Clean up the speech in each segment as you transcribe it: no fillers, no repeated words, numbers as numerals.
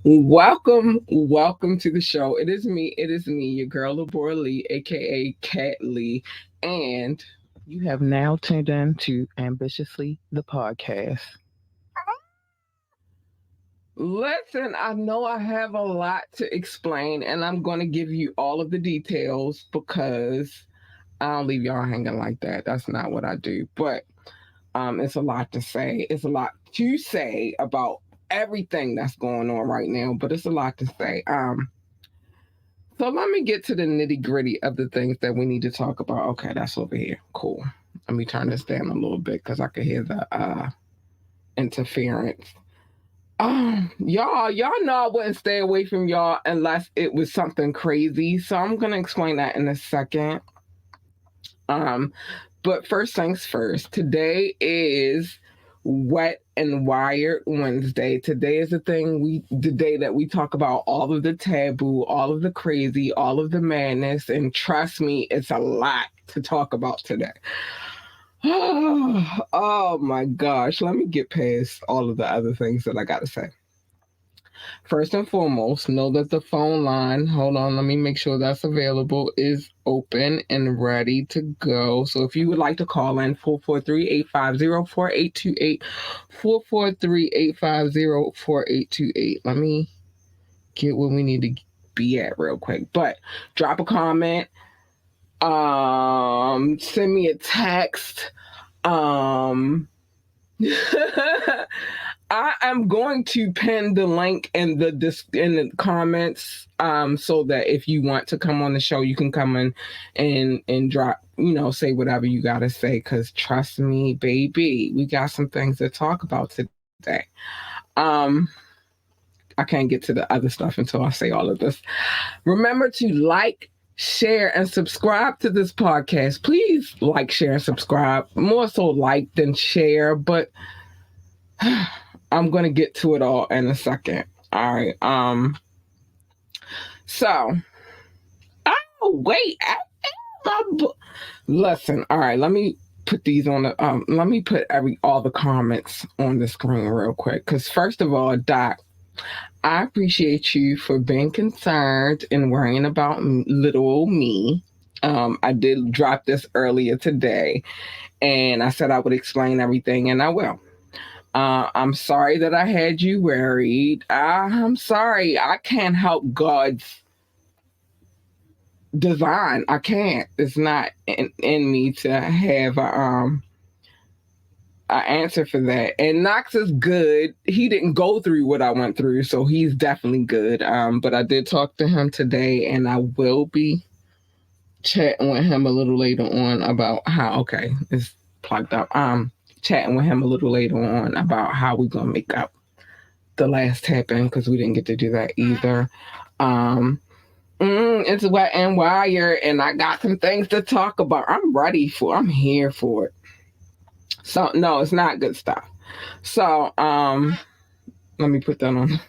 Welcome to the show. It is me, your girl Labora Lee, aka Cat Lee, and you have now tuned in to Ambitiously the podcast. Listen, I know I have a lot to explain, and I'm going to give you all of the details because I don't leave y'all hanging like that. That's not what I do. But it's a lot to say. It's a lot to say about everything that's going on right now, but it's a lot to say. So let me get to the nitty gritty of the things that we need to talk about. Okay, that's over here. Cool. Let me turn this down a little bit because I can hear the interference. Y'all know I wouldn't stay away from y'all unless it was something crazy. So I'm gonna explain that in a second. Um, but first things first. Today is Wet and Wired Wednesday. Today is the day that we talk about all of the taboo, all of the crazy, all of the madness, and trust me, it's a lot to talk about today. Oh my gosh, let me get past all of the other things that I gotta say. First and foremost, know that the phone line, hold on, let me make sure that's available, is open and ready to go. So if you would like to call in, 443-850-4828, 443-850-4828. Let me get where we need to be at real quick. But drop a comment, send me a text, I am going to pin the link in the comments, so that if you want to come on the show, you can come in and drop, say whatever you gotta say. Cause trust me, baby, we got some things to talk about today. Um, I can't get to the other stuff until I say all of this. Remember to like, share, and subscribe to this podcast. Please like, share, and subscribe. More so like than share, but I'm gonna get to it all in a second. All right. So, oh wait, listen. All right, let me put these on the. Let me put all the comments on the screen real quick. Because first of all, Doc, I appreciate you for being concerned and worrying about little old me. I did drop this earlier today, and I said I would explain everything, and I will. I'm sorry that I had you worried. I'm sorry. I can't help God's design. I can't. It's not in me to have a answer for that. And Knox is good. He didn't go through what I went through, so he's definitely good. But I did talk to him today, and I will be chatting with him a little later on about how. Okay, it's plugged up. Chatting with him a little later on about how we're gonna make up the last tap in because we didn't get to do that either. It's Wet and Wired, and I got some things to talk about. I'm here for it. So no, it's not good stuff. So let me put that on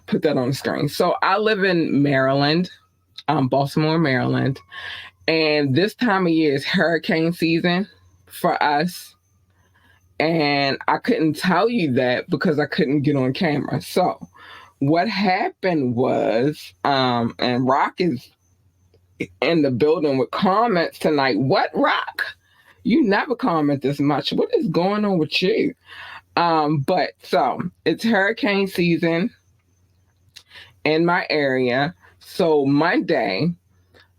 the screen. So I live in Maryland, Baltimore, Maryland, and this time of year is hurricane season for us. And I couldn't tell you that because I couldn't get on camera. So what happened was, and Rock is in the building with comments tonight. What, Rock? You never comment this much. What is going on with you? But so it's hurricane season in my area. So Monday,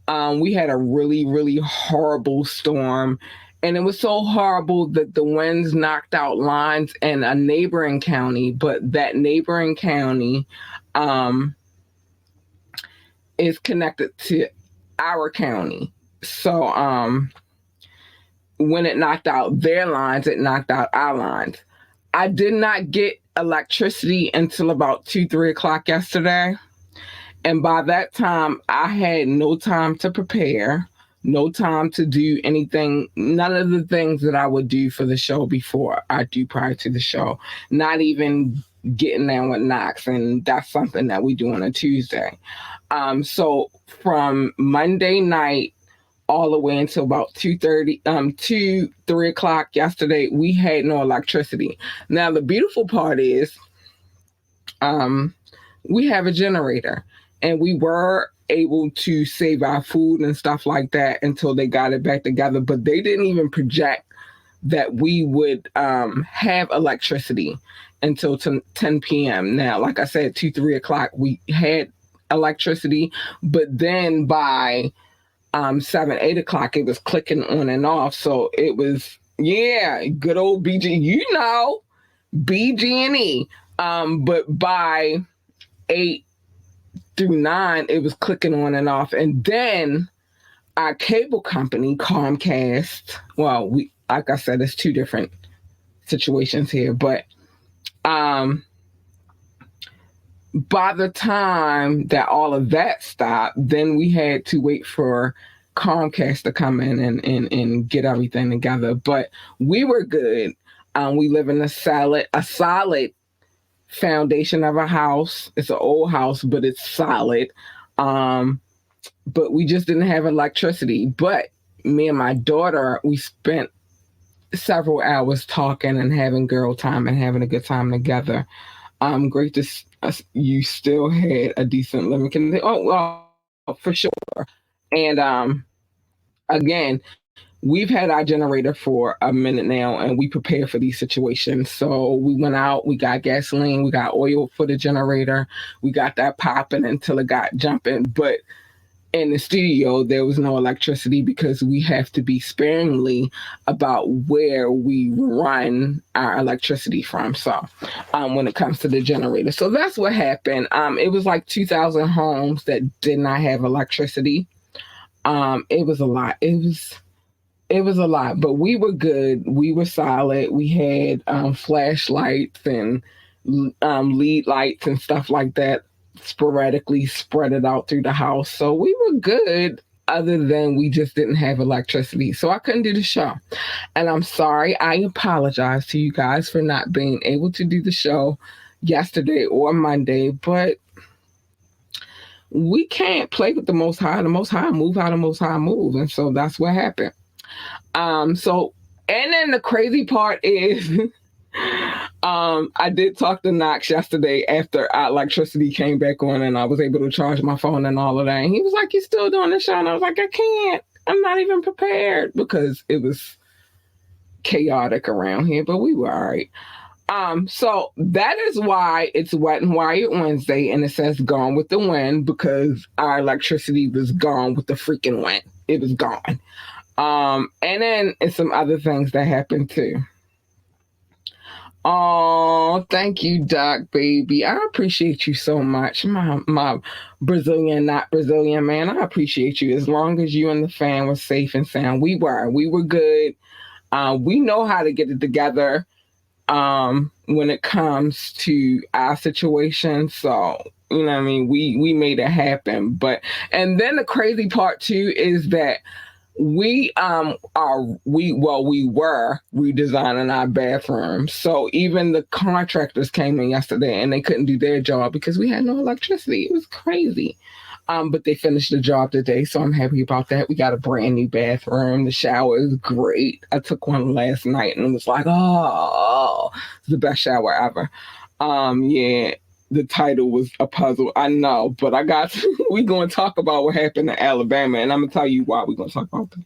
we had a really, really horrible storm. And it was so horrible that the winds knocked out lines in a neighboring county, but that neighboring county is connected to our county. So when it knocked out their lines, it knocked out our lines. I did not get electricity until about 2-3 o'clock yesterday. And by that time, I had no time to prepare, no time to do anything, none of the things that I would do for the show before I do prior to the show, not even getting down with Knox. And that's something that we do on a Tuesday. So from Monday night all the way until about 3 o'clock yesterday, we had no electricity. Now, the beautiful part is, we have a generator, and we were able to save our food and stuff like that until they got it back together. But they didn't even project that we would have electricity until 10 p.m. Now, like I said, 2, 3 o'clock, we had electricity, but then by 7, 8 o'clock, it was clicking on and off. So it was, yeah, good old BG, BG&E. But by 8 through 9, it was clicking on and off. And then our cable company, Comcast, well, like I said, it's two different situations here, but by the time that all of that stopped, then we had to wait for Comcast to come in and get everything together. But we were good. We live in a solid foundation of a house. It's an old house, but it's solid. But we just didn't have electricity. But me and my daughter, we spent several hours talking and having girl time and having a good time together. Great to you still had a decent living condition. Oh, well, for sure. And again, we've had our generator for a minute now, and we prepare for these situations. So we went out, we got gasoline, we got oil for the generator, we got that popping until it got jumping. But in the studio, there was no electricity because we have to be sparingly about where we run our electricity from. So when it comes to the generator, so that's what happened. It was like 2,000 homes that did not have electricity. It was a lot. It was a lot, but we were good. We were solid. We had flashlights and lead lights and stuff like that sporadically spread it out through the house. So we were good, other than we just didn't have electricity. So I couldn't do the show. And I'm sorry. I apologize to you guys for not being able to do the show yesterday or Monday, but we can't play with the Most High. The Most High move how the Most High move. And so that's what happened. And then the crazy part is I did talk to Knox yesterday after our electricity came back on and I was able to charge my phone and all of that. And he was like, "You still doing the show?" And I was like, "I can't. I'm not even prepared," because it was chaotic around here, but we were all right. So that is why it's Wet and Wired Wednesday, and it says Gone with the Wind, because our electricity was gone with the freaking wind. It was gone. And then it's some other things that happened too. Oh, thank you, Doc, baby. I appreciate you so much. My Brazilian, not Brazilian man. I appreciate you. As long as you and the fam were safe and sound. We were good. We know how to get it together when it comes to our situation. So, you know what I mean? We made it happen. And then the crazy part too is that we were redesigning our bathroom. So even the contractors came in yesterday and they couldn't do their job because we had no electricity. It was crazy. But they finished the job today, so I'm happy about that. We got a brand new bathroom. The shower is great. I took one last night and it was like, oh, it's the best shower ever. Yeah. The title was a puzzle. I know, but we're going to talk about what happened in Alabama, and I'm going to tell you why we're going to talk about that.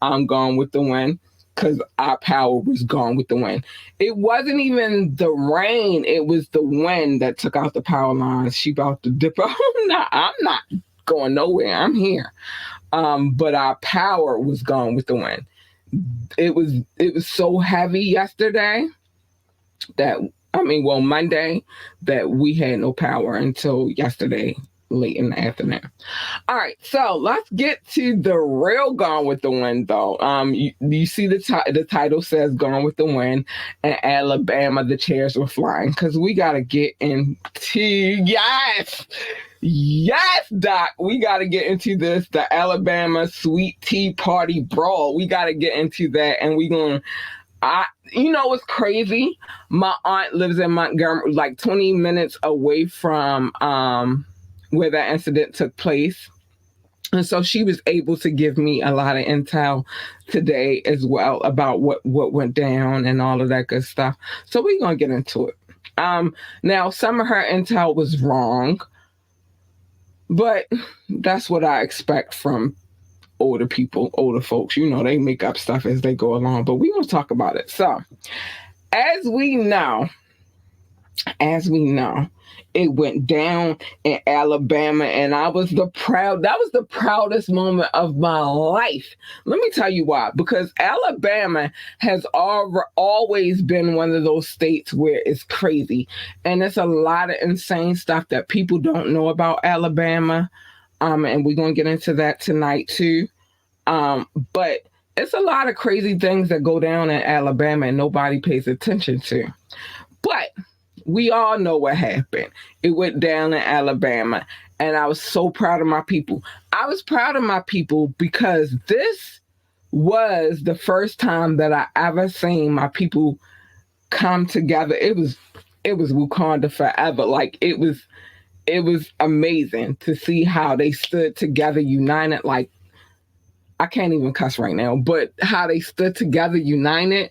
I'm Gone with the Wind, because our power was gone with the wind. It wasn't even the rain. It was the wind that took out the power lines. She about to dip out. I'm not going nowhere. I'm here. But our power was gone with the wind. It was so heavy yesterday Monday, that we had no power until yesterday, late in the afternoon. All right, so let's get to the real Gone with the Wind, though. You see the title says Gone with the Wind, and Alabama, the chairs were flying, because we got to get into, yes, Doc, we got to get into the Alabama Sweet Tea Party Brawl. We got to get into that, and we're going to, what's crazy? My aunt lives in Montgomery, like 20 minutes away from where that incident took place. And so she was able to give me a lot of intel today as well about what went down and all of that good stuff. So we're going to get into it. Now some of her intel was wrong, but that's what I expect from older people, older folks. They make up stuff as they go along, but we won't talk about it. So, as we know, it went down in Alabama, and that was the proudest moment of my life. Let me tell you why. Because Alabama has always been one of those states where it's crazy, and there's a lot of insane stuff that people don't know about Alabama. And we're gonna get into that tonight too. But it's a lot of crazy things that go down in Alabama and nobody pays attention to. But we all know what happened. It went down in Alabama, and I was so proud of my people. I was proud of my people because this was the first time that I ever seen my people come together. It was Wakanda forever. Like it was amazing to see how they stood together, united. Like I can't even cuss right now, but how they stood together, united.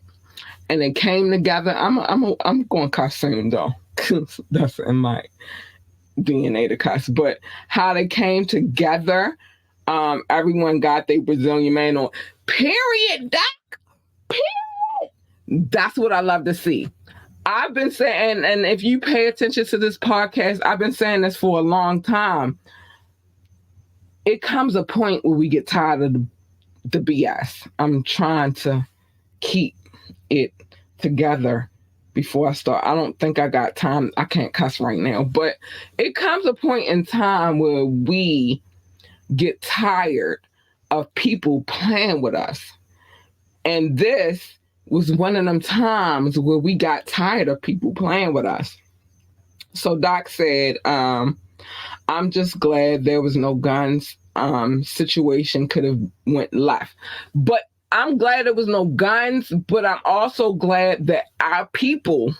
And they came together. I'm going to cuss soon though, because that's in my DNA to cuss. But how they came together, everyone got their Brazilian man on. Period, Doc. Period. That's what I love to see. I've been saying, and if you pay attention to this podcast, I've been saying this for a long time. It comes a point where we get tired of the BS. I'm trying to keep it together before I start. I don't think I got time. I can't cuss right now, but it comes a point in time where we get tired of people playing with us. And this was one of them times where we got tired of people playing with us. So Doc said, I'm just glad there was no guns. Situation could have went left. But I'm glad there was no guns, but I'm also glad that our people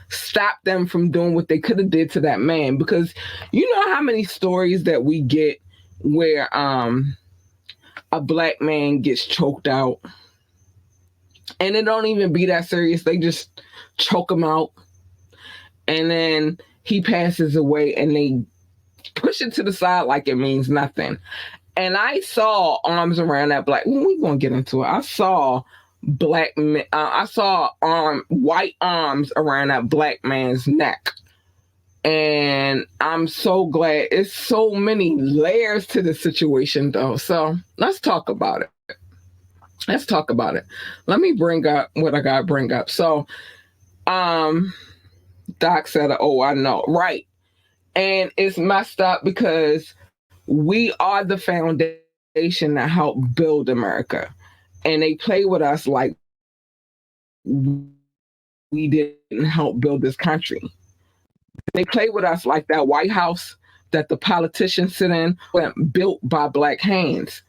stopped them from doing what they could have did to that man. Because you know how many stories that we get where a black man gets choked out, and it don't even be that serious. They just choke him out, and then he passes away, and they push it to the side like it means nothing. And I saw arms around that black. We're gonna get into it. I saw white arms around that black man's neck, and I'm so glad. It's so many layers to the situation, though. So let's talk about it. Let me bring up what I gotta bring up. So, Doc said, "Oh, I know, right." And it's messed up because we are the foundation that helped build America. And they play with us like we didn't help build this country. They play with us like that White House that the politicians sit in wasn't built by black hands.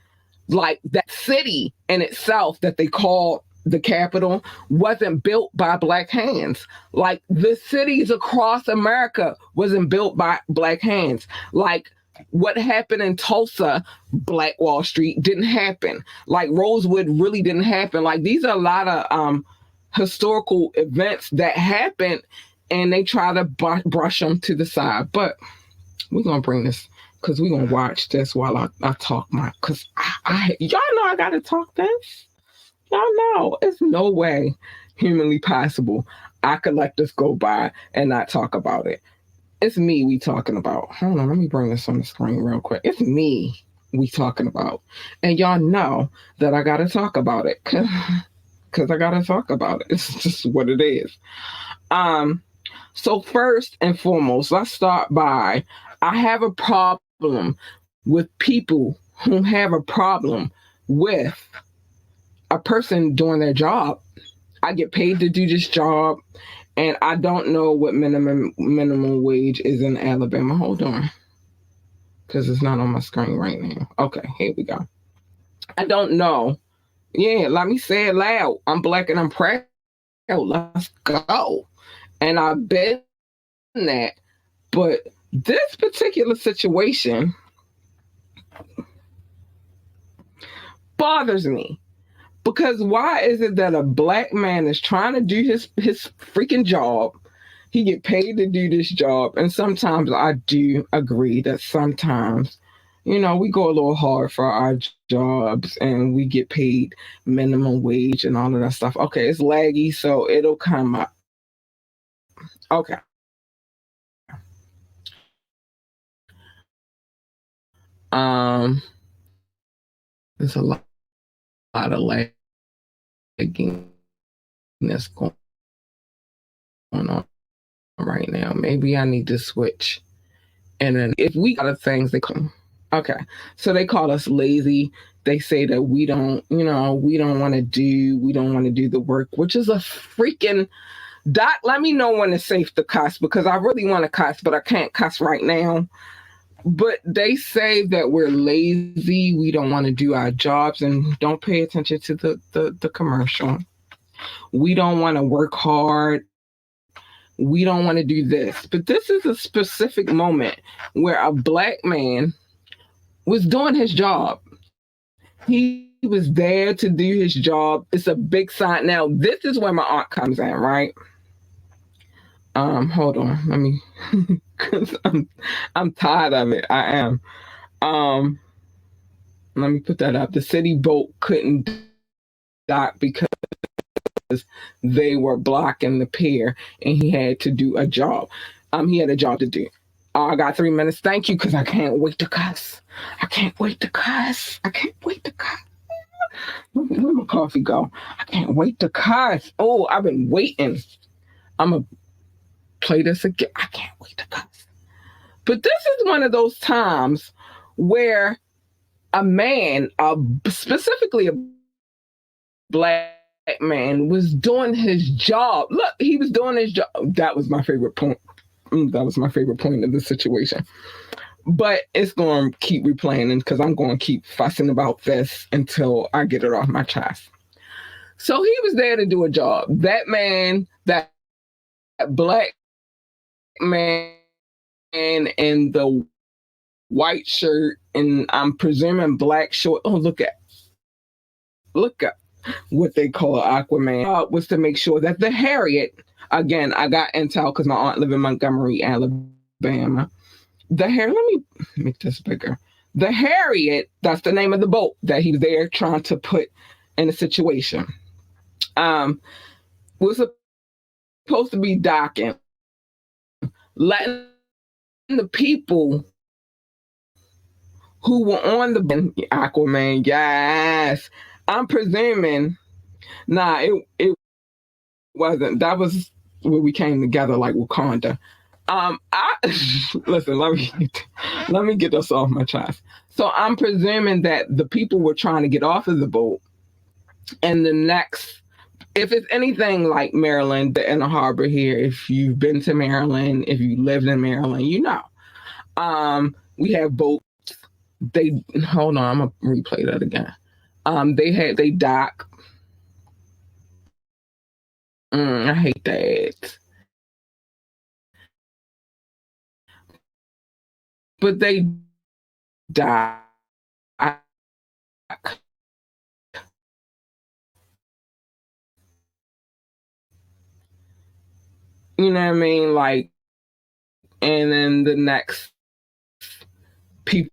Like that city in itself that they call the Capitol wasn't built by black hands. Like the cities across America wasn't built by black hands. Like what happened in Tulsa, Black Wall Street, didn't happen. Like Rosewood really didn't happen. Like these are a lot of historical events that happened, and they try to brush them to the side. But we're going to bring this, because we're going to watch this while I talk because y'all know I got to talk this. Y'all know it's no way humanly possible I could let this go by and not talk about it. It's me we talking about. Hold on, let me bring this on the screen real quick. It's me we talking about. And y'all know that I got to talk about it because I got to talk about it. It's just what it is. So first and foremost, let's start by, I have a problem with people who have a problem with a person doing their job. I get paid to do this job, and I don't know what minimum wage is in Alabama. Hold on, because it's not on my screen right now. Okay, here we go. I don't know. Yeah, let me say it loud. I'm black and I'm proud. Let's go. And I've been that, but this particular situation bothers me. Because why is it that a black man is trying to do his freaking job? he get paid to do this job, and sometimes I do agree that sometimes, we go a little hard for our jobs and we get paid minimum wage and all of that stuff. Okay, it's laggy, so it'll come up. Okay. There's a lot of lagging that's going on right now. Maybe I need to switch. And then if we got things they call, okay, so they call us lazy. They say that we don't want to do the work, which is a freaking Doc. Let me know when it's safe to cuss because I really want to cuss, but I can't cuss right now. But they say that we're lazy, we don't want to do our jobs, and don't pay attention to the commercial. We don't want to work hard. We don't want to do this. But this is a specific moment where a black man was doing his job. He was there to do his job. It's a big sign. Now, this is where my aunt comes in, right? Hold on. Let me cause I'm tired of it. I am. Um Let me put that up. The city boat couldn't dock because they were blocking the pier and he had to do a job. He had a job to do. I got 3 minutes. Thank you, because I can't wait to cuss. I can't wait to cuss. I can't wait to cuss. Where my coffee go? I can't wait to cuss. Oh, I've been waiting. I'm going to play this again. I can't wait to cuss. But this is one of those times where a man, specifically a black man, was doing his job. Look, he was doing his job. That was my favorite point. That was my favorite point of the situation. But it's going to keep replaying because I'm going to keep fussing about this until I get it off my chest. So he was there to do a job. That man, that black man in the white shirt and I'm presuming black short. Oh, look at what they call Aquaman, was to make sure that the Harriet, again, I got intel because my aunt lived in Montgomery, Alabama. Let me make this bigger. The Harriet, that's the name of the boat that he's there trying to put in a situation, was supposed to be docking, letting the people who were on the Aquaman, yes. I'm presuming, it wasn't. That was where we came together like Wakanda. I listen. Let me get this off my chest. So I'm presuming that the people were trying to get off of the boat, and the next, if it's anything like Maryland, the inner harbor here, if you've been to Maryland, if you lived in Maryland, we have boats. They hold on. I'm gonna replay that again. They dock. I hate that. But they dock. You know what I mean? Like, and then the next people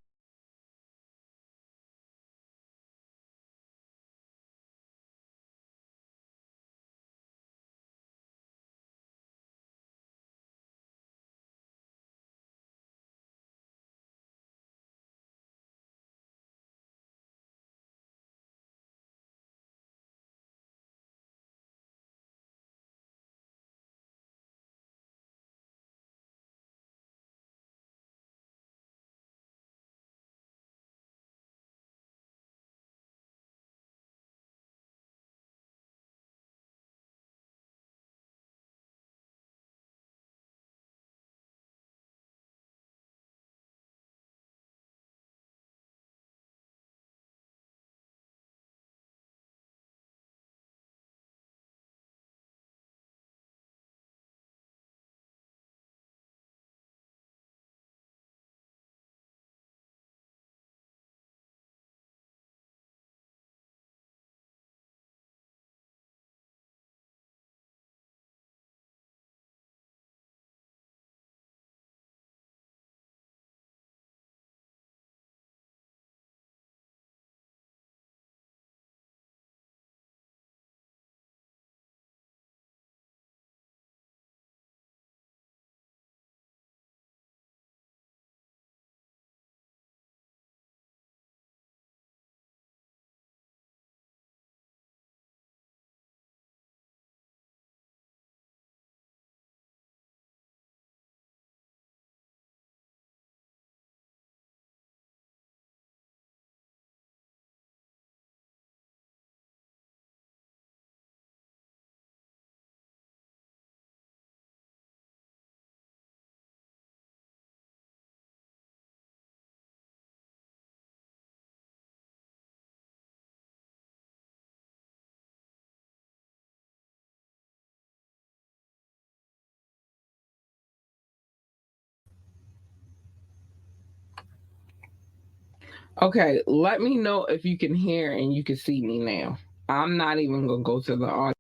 Okay, let me know if you can hear and you can see me now. I'm not even gonna go to the audio.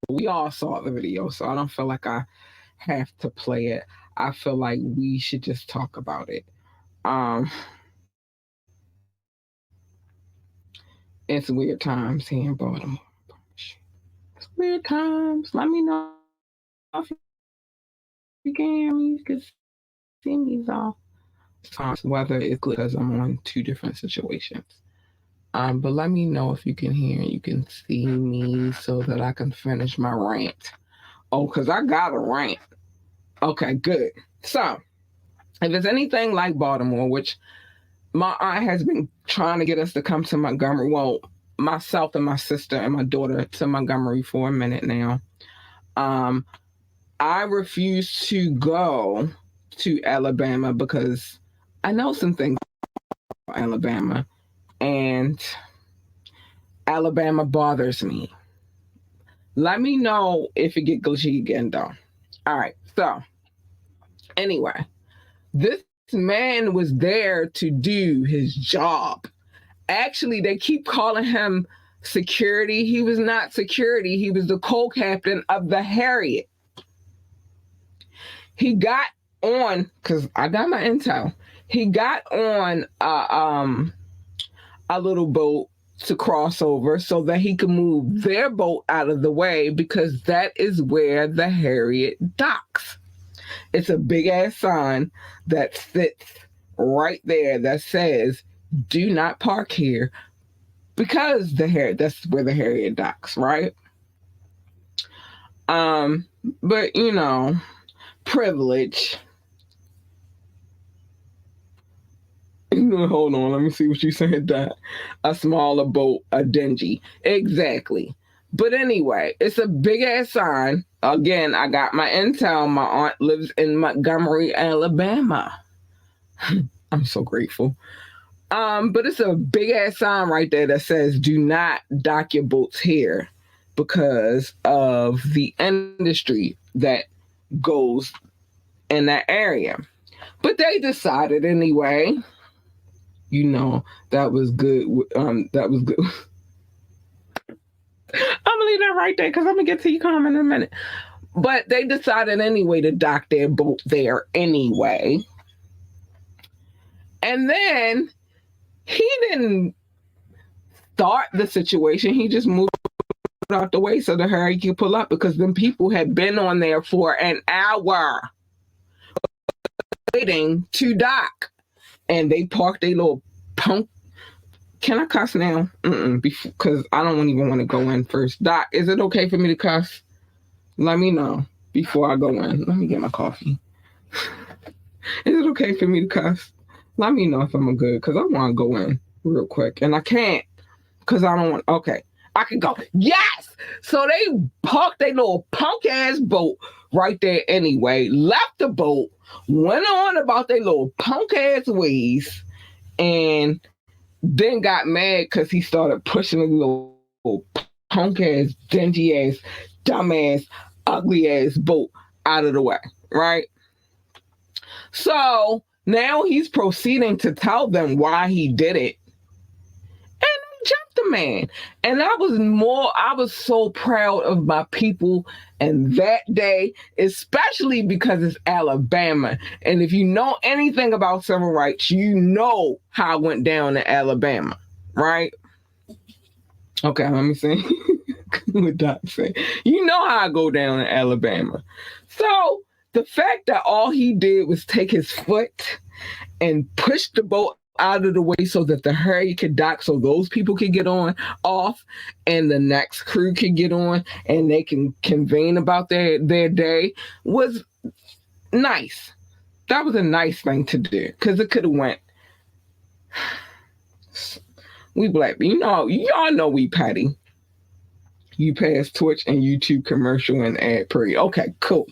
We all saw the video, so I don't feel like I have to play it. I feel like we should just talk about it. Um, it's weird times here in Baltimore. It's weird times. Let me know if you can hear me. You can see me though. Whether it's because I'm on two different situations. But let me know if you can hear and you can see me so that I can finish my rant. Oh, because I got a rant. Okay, good. So, if it's anything like Baltimore, which my aunt has been trying to get us to come to Montgomery, well, myself and my sister and my daughter to Montgomery for a minute now. Um, I refuse to go to Alabama because I know some things about Alabama, and Alabama bothers me. Let me know if it get glitchy again, though. All right. So, anyway, this man was there to do his job. Actually, they keep calling him security. He was not security. He was the co-captain of the Harriet. He got on, because I got my intel. He got on a little boat to cross over so that he could move their boat out of the way because that is where the Harriet docks. It's a big ass sign that sits right there that says, "Do not park here," because that's where the Harriet docks, right? Um, but privilege. Hold on, let me see what you said. That a smaller boat, a dingy. Exactly. But anyway, it's a big ass sign. Again, I got my intel. My aunt lives in Montgomery, Alabama. I'm so grateful. But it's a big ass sign right there that says, "Do not dock your boats here," because of the industry that goes in that area. But they decided anyway. That was good. That was good. I'm gonna leave that right there because I'm gonna get to your comment in a minute. But they decided anyway to dock their boat there anyway. And then he didn't start the situation. He just moved out the way so the hurry could pull up because then people had been on there for an hour waiting to dock. And they parked a little punk. Can I cuss now? Because I don't even want to go in first. Doc, is it okay for me to cuss? Let me know before I go in. Let me get my coffee. Is it okay for me to cuss? Let me know if I'm good because I want to go in real quick. And I can't because I don't want. Okay, I can go. Yes! So they parked their little punk ass boat right there anyway, left the boat, went on about their little punk ass ways, and then got mad because he started pushing a little punk ass, dingy ass, dumb ass, ugly ass boat out of the way, right? So now he's proceeding to tell them why he did it. And jumped the man. And I was so proud of my people and that day, especially because it's Alabama. And if you know anything about civil rights, you know how it went down in Alabama, right? Okay, let me see what Doc say. You know how I go down in Alabama. So the fact that all he did was take his foot and push the boat out of the way so that the hurry could dock so those people could get on off and the next crew could get on and they can convene about their day was nice. That was a nice thing to do because it could have went. We black people, y'all know we petty. You pass Twitch and YouTube commercial and ad period. Okay, cool.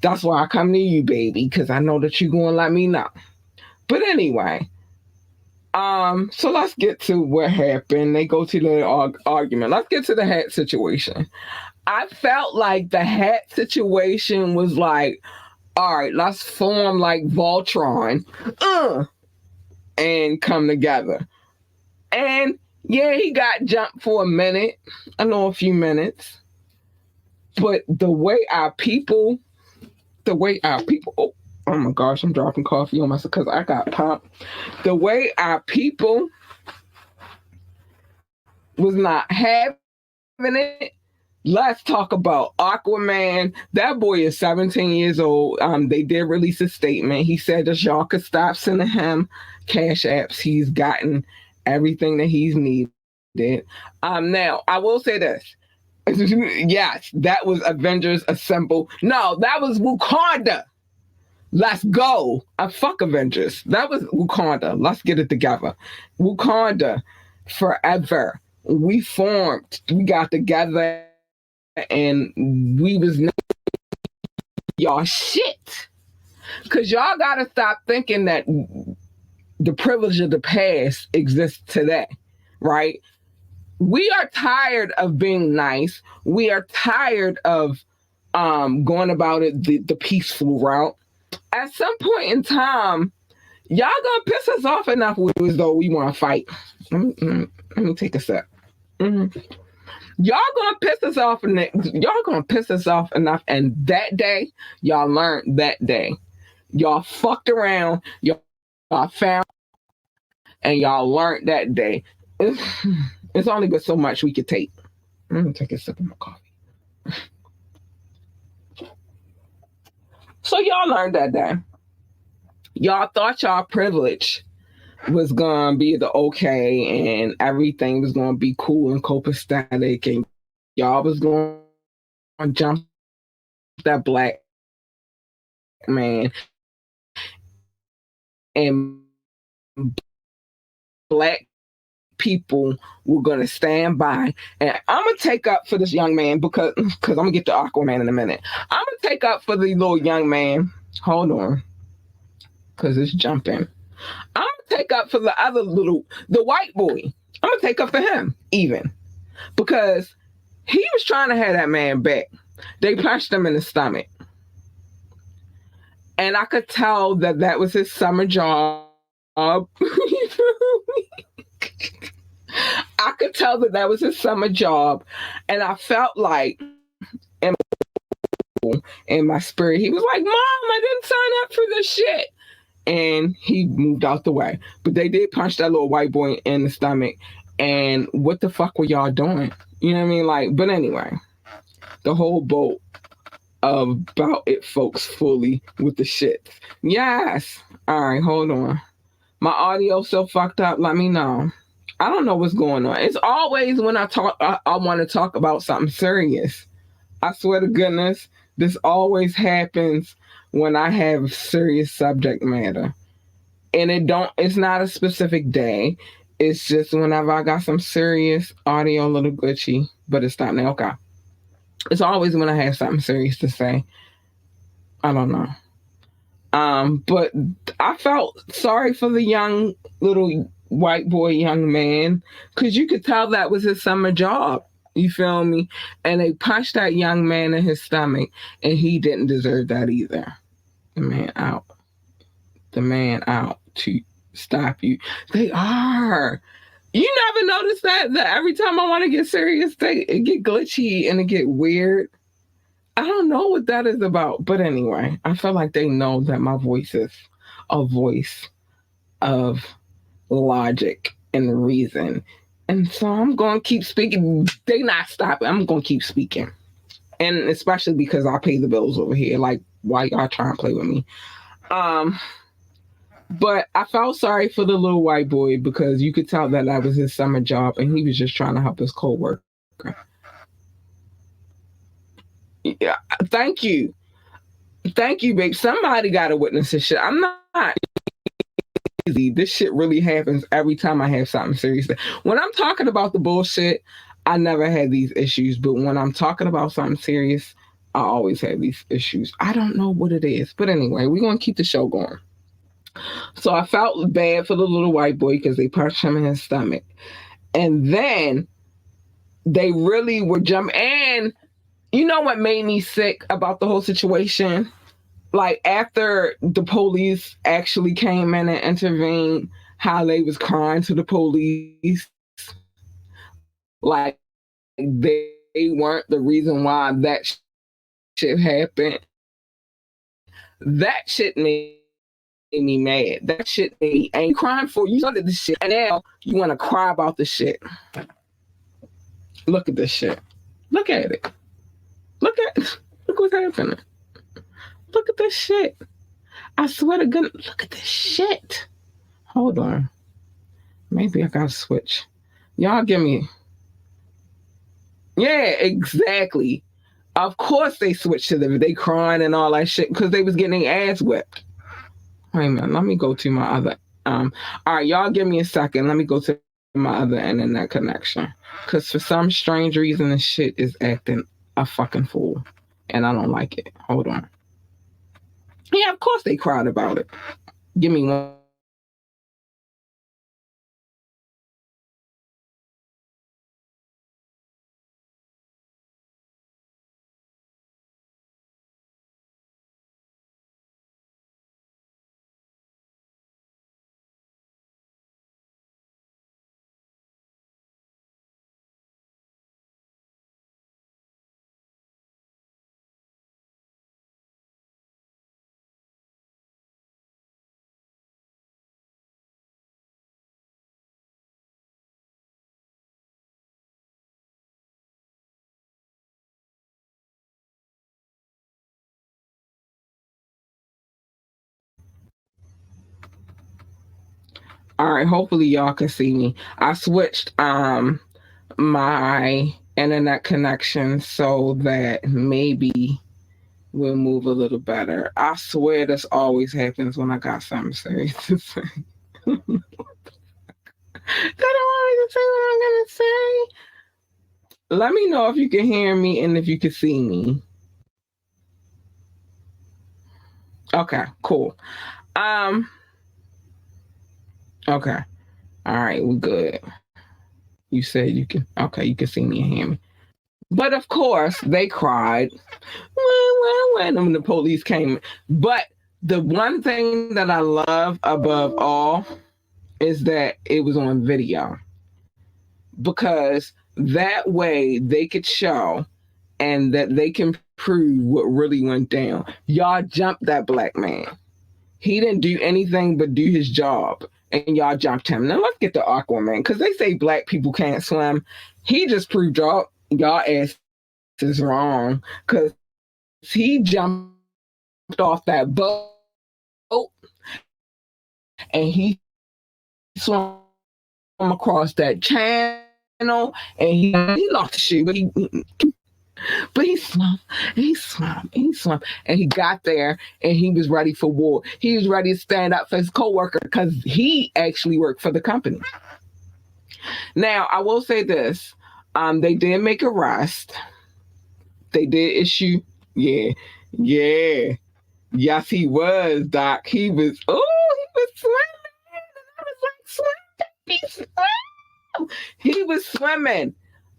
That's why I come to you, baby, because I know that you're going to let me know. But anyway, so let's get to what happened. They go to the argument. Let's get to the hat situation. I felt like the hat situation was like all right, let's form like Voltron and come together. And yeah, he got jumped for a minute. I know a few minutes. But the way our people, oh my gosh, I'm dropping coffee on myself because I got pumped. The way our people was not having it. Let's talk about Aquaman. That boy is 17 years old. They did release a statement. He said that y'all could stop sending him cash apps. He's gotten everything that he's needed. Now I will say this. Yes, that was Avengers Assemble. No, that was Wakanda. Let's go. Fuck Avengers. That was Wakanda. Let's get it together. Wakanda forever. We formed. We got together and we was y'all shit. Cause y'all gotta stop thinking that the privilege of the past exists today, right? We are tired of being nice. We are tired of going about it the peaceful route. At some point in time, y'all gonna piss us off enough as though we want to fight. Let me take a sec. Mm-hmm. Y'all gonna piss us off, and y'all gonna piss us off enough. And that day, y'all learned that day. Y'all fucked around. Y'all found, and y'all learned that day. It's only but so much we could take. Let me take a sip of my coffee. So y'all learned that day. Y'all thought y'all privilege was gonna be the okay and everything was gonna be cool and copacetic and y'all was gonna jump that black man and black people were gonna stand by. And I'm gonna take up for this young man because I'm gonna get to Aquaman in a minute. I'm gonna take up for the little young man. Hold on. Cause it's jumping. I'm gonna take up for the white boy. I'm gonna take up for him even. Because he was trying to have that man back. They punched him in the stomach. And I could tell that was his summer job. I could tell that was his summer job. And I felt like in my spirit, he was like, Mom, I didn't sign up for this shit. And he moved out the way. But they did punch that little white boy in the stomach. And what the fuck were y'all doing? You know what I mean? Like, but anyway, the whole boat about it, folks, fully with the shit. Yes. All right, hold on. My audio so fucked up. Let me know. I don't know what's going on. It's always when I talk, I want to talk about something serious. I swear to goodness, this always happens when I have serious subject matter. And it's not a specific day. It's just whenever I got some serious audio, a little glitchy, but it's stopped now. Okay. It's always when I have something serious to say. I don't know. But I felt sorry for the young little white boy, young man, because you could tell that was his summer job. You feel me? And they punched that young man in his stomach, and he didn't deserve that either. The man out to stop you. They are. You never notice that every time I want to get serious, it get glitchy and it get weird. I don't know what that is about. But anyway, I feel like they know that my voice is a voice of logic and reason. And so I'm going to keep speaking. They not stopping. I'm going to keep speaking. And especially because I pay the bills over here. Like, why y'all trying to play with me? But I felt sorry for the little white boy because you could tell that was his summer job and he was just trying to help his coworker. Yeah, thank you. Thank you, babe. Somebody got to witness this shit. I'm not easy. This shit really happens every time I have something serious. When I'm talking about the bullshit, I never had these issues. But when I'm talking about something serious, I always have these issues. I don't know what it is. But anyway, we're going to keep the show going. So I felt bad for the little white boy because they punched him in his stomach. And then they really were jumping. And you know what made me sick about the whole situation? like after the police actually came in and intervened, how they was crying to the police, like they weren't the reason why that shit happened. That shit made me mad. That shit made me angry. Crying for you started this shit, and now you want to cry about the shit. Look at this shit. Look at it. Look what's happening. Look at this shit. I swear to goodness, look at this shit. Hold on. Maybe I gotta switch. Y'all give me. Yeah, exactly. Of course they switched to them. They crying and all that shit because they was getting their ass whipped. Wait a minute. Let me go to my other. All right, y'all give me a second. Let me go to my other internet connection. Because for some strange reason, this shit is acting a fucking fool. And I don't like it. Hold on. Yeah, of course they cried about it. Give me one. All right, hopefully y'all can see me. I switched my internet connection so that maybe we'll move a little better. I swear this always happens when I got something serious to say. They don't want me to say what I'm gonna say. Let me know if you can hear me and if you can see me. Okay, cool. Okay. All right, we're good. You said you can. Okay, you can see me and hear me. But of course, they cried when the police came. But the one thing that I love above all is that it was on video. Because that way they could show and that they can prove what really went down. Y'all jumped that black man. He didn't do anything but do his job. And y'all jumped him. Now let's get to Aquaman. Because they say black people can't swim. He just proved y'all ass is wrong. Because he jumped off that boat and he swam across that channel and he lost the shoe. But he swam, and he got there, and he was ready for war. He was ready to stand up for his coworker because he actually worked for the company. Now, I will say this: they did make arrest. They did issue, yes, he was, Doc. He was swimming. I was like, swim. He was swimming.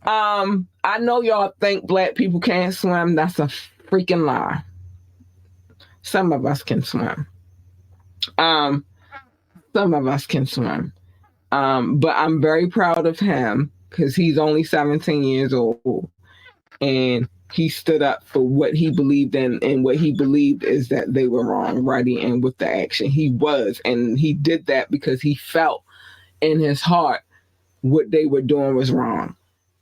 I know y'all think black people can't swim. That's a freaking lie. Some of us can swim. But I'm very proud of him because he's only 17 years old and he stood up for what he believed in, and what he believed is that they were wrong, righty, and with the action he was, and he did that because he felt in his heart what they were doing was wrong.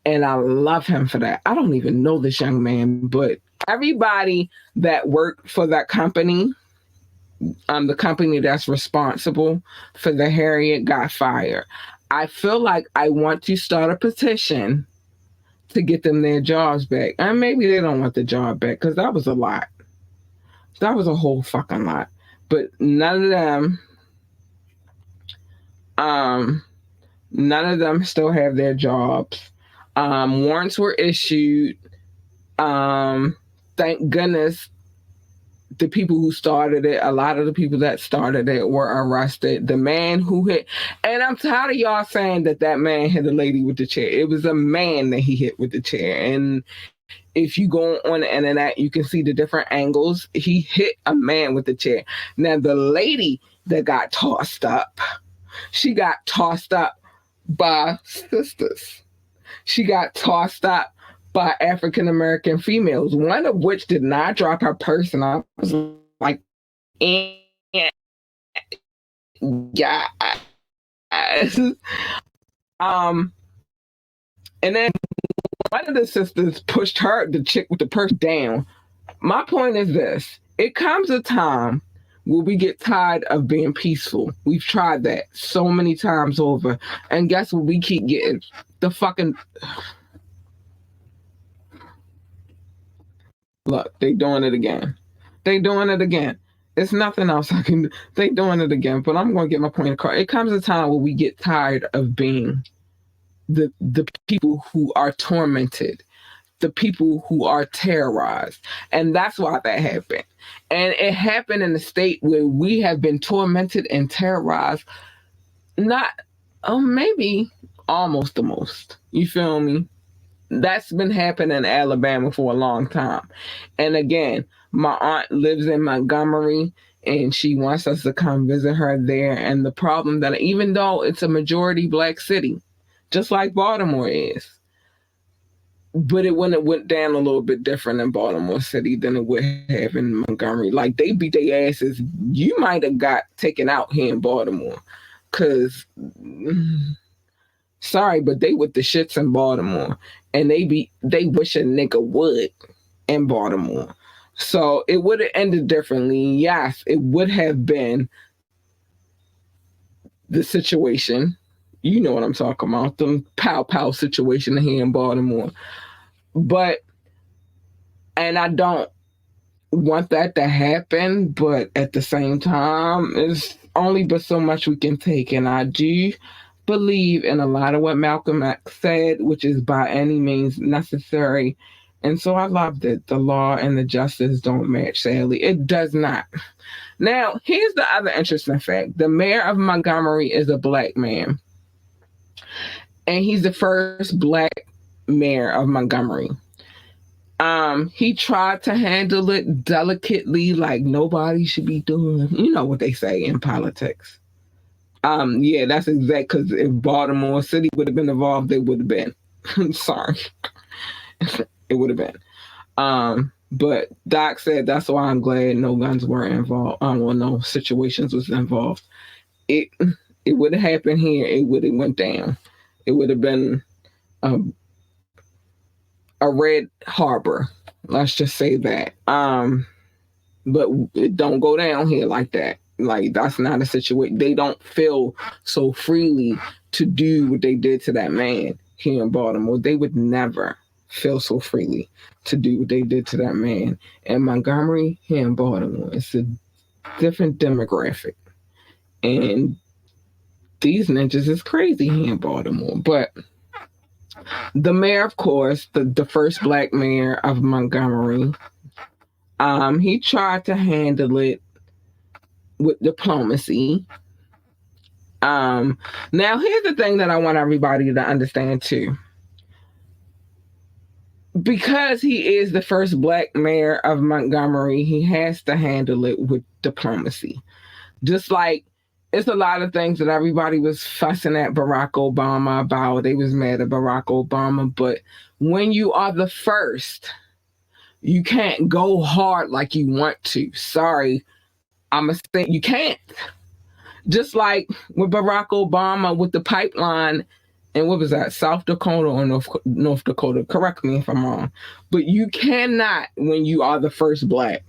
And I love him for that. I don't even know this young man, but everybody that worked for that company, the company that's responsible for the Harriet, got fired. I feel like I want to start a petition to get them their jobs back. And maybe they don't want the job back because that was a lot. That was a whole fucking lot. But none of them still have their jobs. Warrants were issued. Thank goodness the people who started it, a lot of the people that started it were arrested. The man who hit, and I'm tired of y'all saying that man hit a lady with the chair. It was a man that he hit with the chair. And If you go on the internet, you can see the different angles. He hit a man with the chair. Now, the lady that got tossed up, she got tossed up by sisters. She got tossed up by African American females, one of which did not drop her purse. And I was like, yeah. And then one of the sisters pushed her, the chick with the purse, down. My point is this: it comes a time where we get tired of being peaceful. We've tried that so many times over. And guess what? We keep getting the fucking... Look, they doing it again. They doing it again. It's nothing else I can do. They doing it again. But I'm going to get my point across. It comes a time where we get tired of being the people who are tormented, the people who are terrorized. And that's why that happened. And it happened in a state where we have been tormented and terrorized, not, maybe almost the most. You feel me? That's been happening in Alabama for a long time. And again, my aunt lives in Montgomery, and she wants us to come visit her there. And the problem that even though it's a majority Black city, just like Baltimore is, but it went down a little bit different in Baltimore City than it would have in Montgomery. Like, they beat their asses. You might have got taken out here in Baltimore, because, sorry, but they with the shits in Baltimore, and they wish a nigga would in Baltimore. So it would have ended differently. Yes, it would have been the situation. You know what I'm talking about, the pow situation here in Baltimore. But, and I don't want that to happen, but at the same time, it's only but so much we can take. And I do believe in a lot of what Malcolm X said, which is by any means necessary. And so I love that the law and the justice don't match, sadly. It does not. Now, here's the other interesting fact. The mayor of Montgomery is a Black man. And he's the first Black mayor of Montgomery. He tried to handle it delicately, like nobody should be doing. You know what they say in politics. Yeah, that's exact, because if Baltimore City would have been involved, they would have been. Sorry. It would have been. But Doc said that's why I'm glad no guns were involved. Well, no situations was involved. It would have happened here. It would have went down. It would have been a red harbor. Let's just say that. But it don't go down here like that. Like, that's not a situation. They don't feel so freely to do what they did to that man here in Baltimore. They would never feel so freely to do what they did to that man in Montgomery here in Baltimore. It's a different demographic. And these ninjas is crazy here in Baltimore. But the mayor, of course, the first Black mayor of Montgomery, he tried to handle it with diplomacy. Now, here's the thing that I want everybody to understand too. Because he is the first Black mayor of Montgomery, he has to handle it with diplomacy. Just like it's a lot of things that everybody was fussing at Barack Obama about. They was mad at Barack Obama. But when you are the first, you can't go hard like you want to. Sorry, I'm going to say you can't. Just like with Barack Obama with the pipeline, and what was that, South Dakota or North Dakota? Correct me if I'm wrong. But you cannot, when you are the first Black,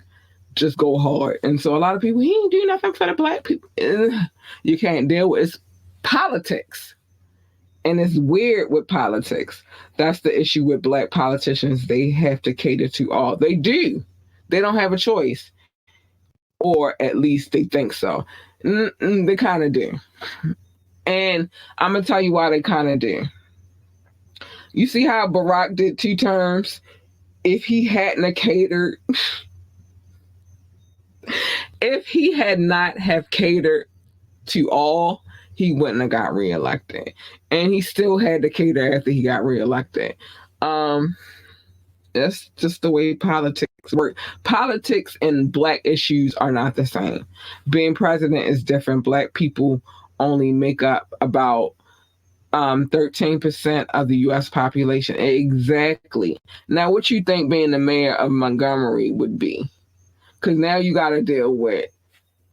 just go hard. And so a lot of people, he ain't do nothing for the Black people. You can't deal with it. It's politics. And it's weird with politics. That's the issue with Black politicians. They have to cater to all. They do. They don't have a choice. Or at least they think so. They kind of do. And I'm going to tell you why they kind of do. You see how Barack did 2 terms? If he hadn't catered, if he had not have catered to all, he wouldn't have got reelected. And he still had to cater after he got reelected. That's just the way politics work. Politics and black issues are not the same. Being president is different. Black people only make up about 13% of the U.S. population. Exactly. Now, what you think being the mayor of Montgomery would be? Because now you got to deal with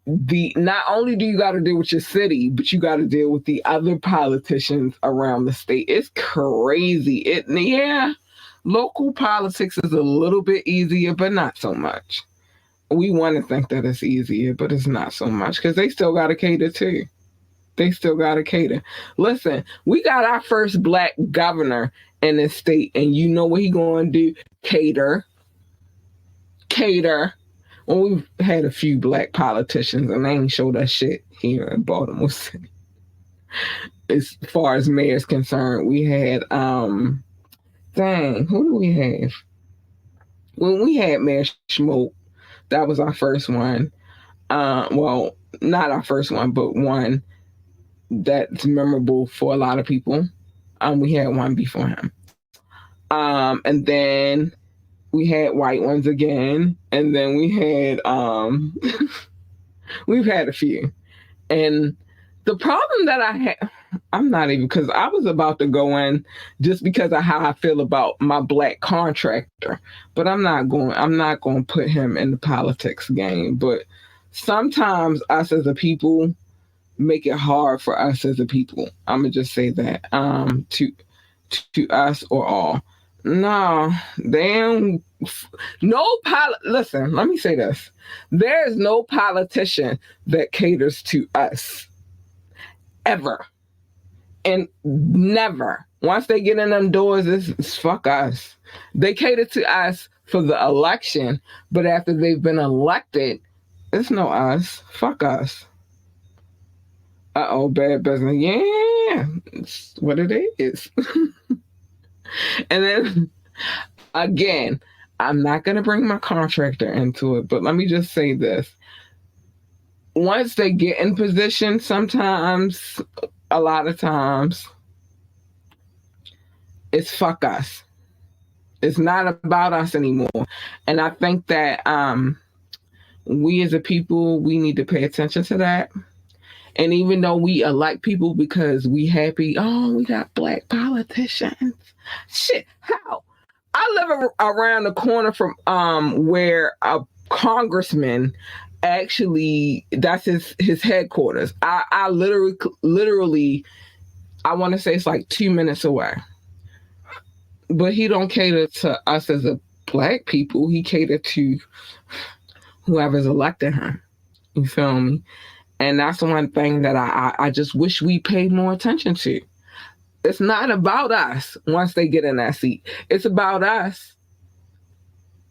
not only do you got to deal with your city, but you got to deal with the other politicians around the state. It's crazy. Yeah, local politics is a little bit easier, but not so much. We want to think that it's easier, but it's not so much because they still got to cater too. They still got to cater. Listen, we got our first black governor in this state, and you know what he going to do? Cater. Well, we've had a few black politicians, and they ain't showed us shit here in Baltimore City. As far as mayor's concerned, we had who do we have? When we had Mayor Schmoke, that was our first one. Well, not our first one, but one that's memorable for a lot of people. We had one before him. And then we had white ones again, and then we had we've had a few. And the problem that I had, I'm not even, because I was about to go in just because of how I feel about my black contractor, but I'm not going to put him in the politics game. But sometimes us as a people make it hard for us as a people. I'm gonna just say that to us or all. No, listen, let me say this. There's no politician that caters to us. Ever. And never. Once they get in them doors, it's fuck us. They cater to us for the election, but after they've been elected, it's no us. Fuck us. Uh-oh, bad business. Yeah, it's what it is. And then, again, I'm not going to bring my contractor into it, but let me just say this. Once they get in position, sometimes, a lot of times, it's fuck us. It's not about us anymore. And I think that we as a people, we need to pay attention to that. And even though we elect people because we happy, oh, we got black politicians. Shit, how? I live around the corner from where a congressman actually, that's his headquarters. I literally, I want to say it's like 2 minutes away. But he don't cater to us as a black people. He cater to whoever's elected him. You feel me? And that's one thing that I just wish we paid more attention to. It's not about us once they get in that seat. It's about us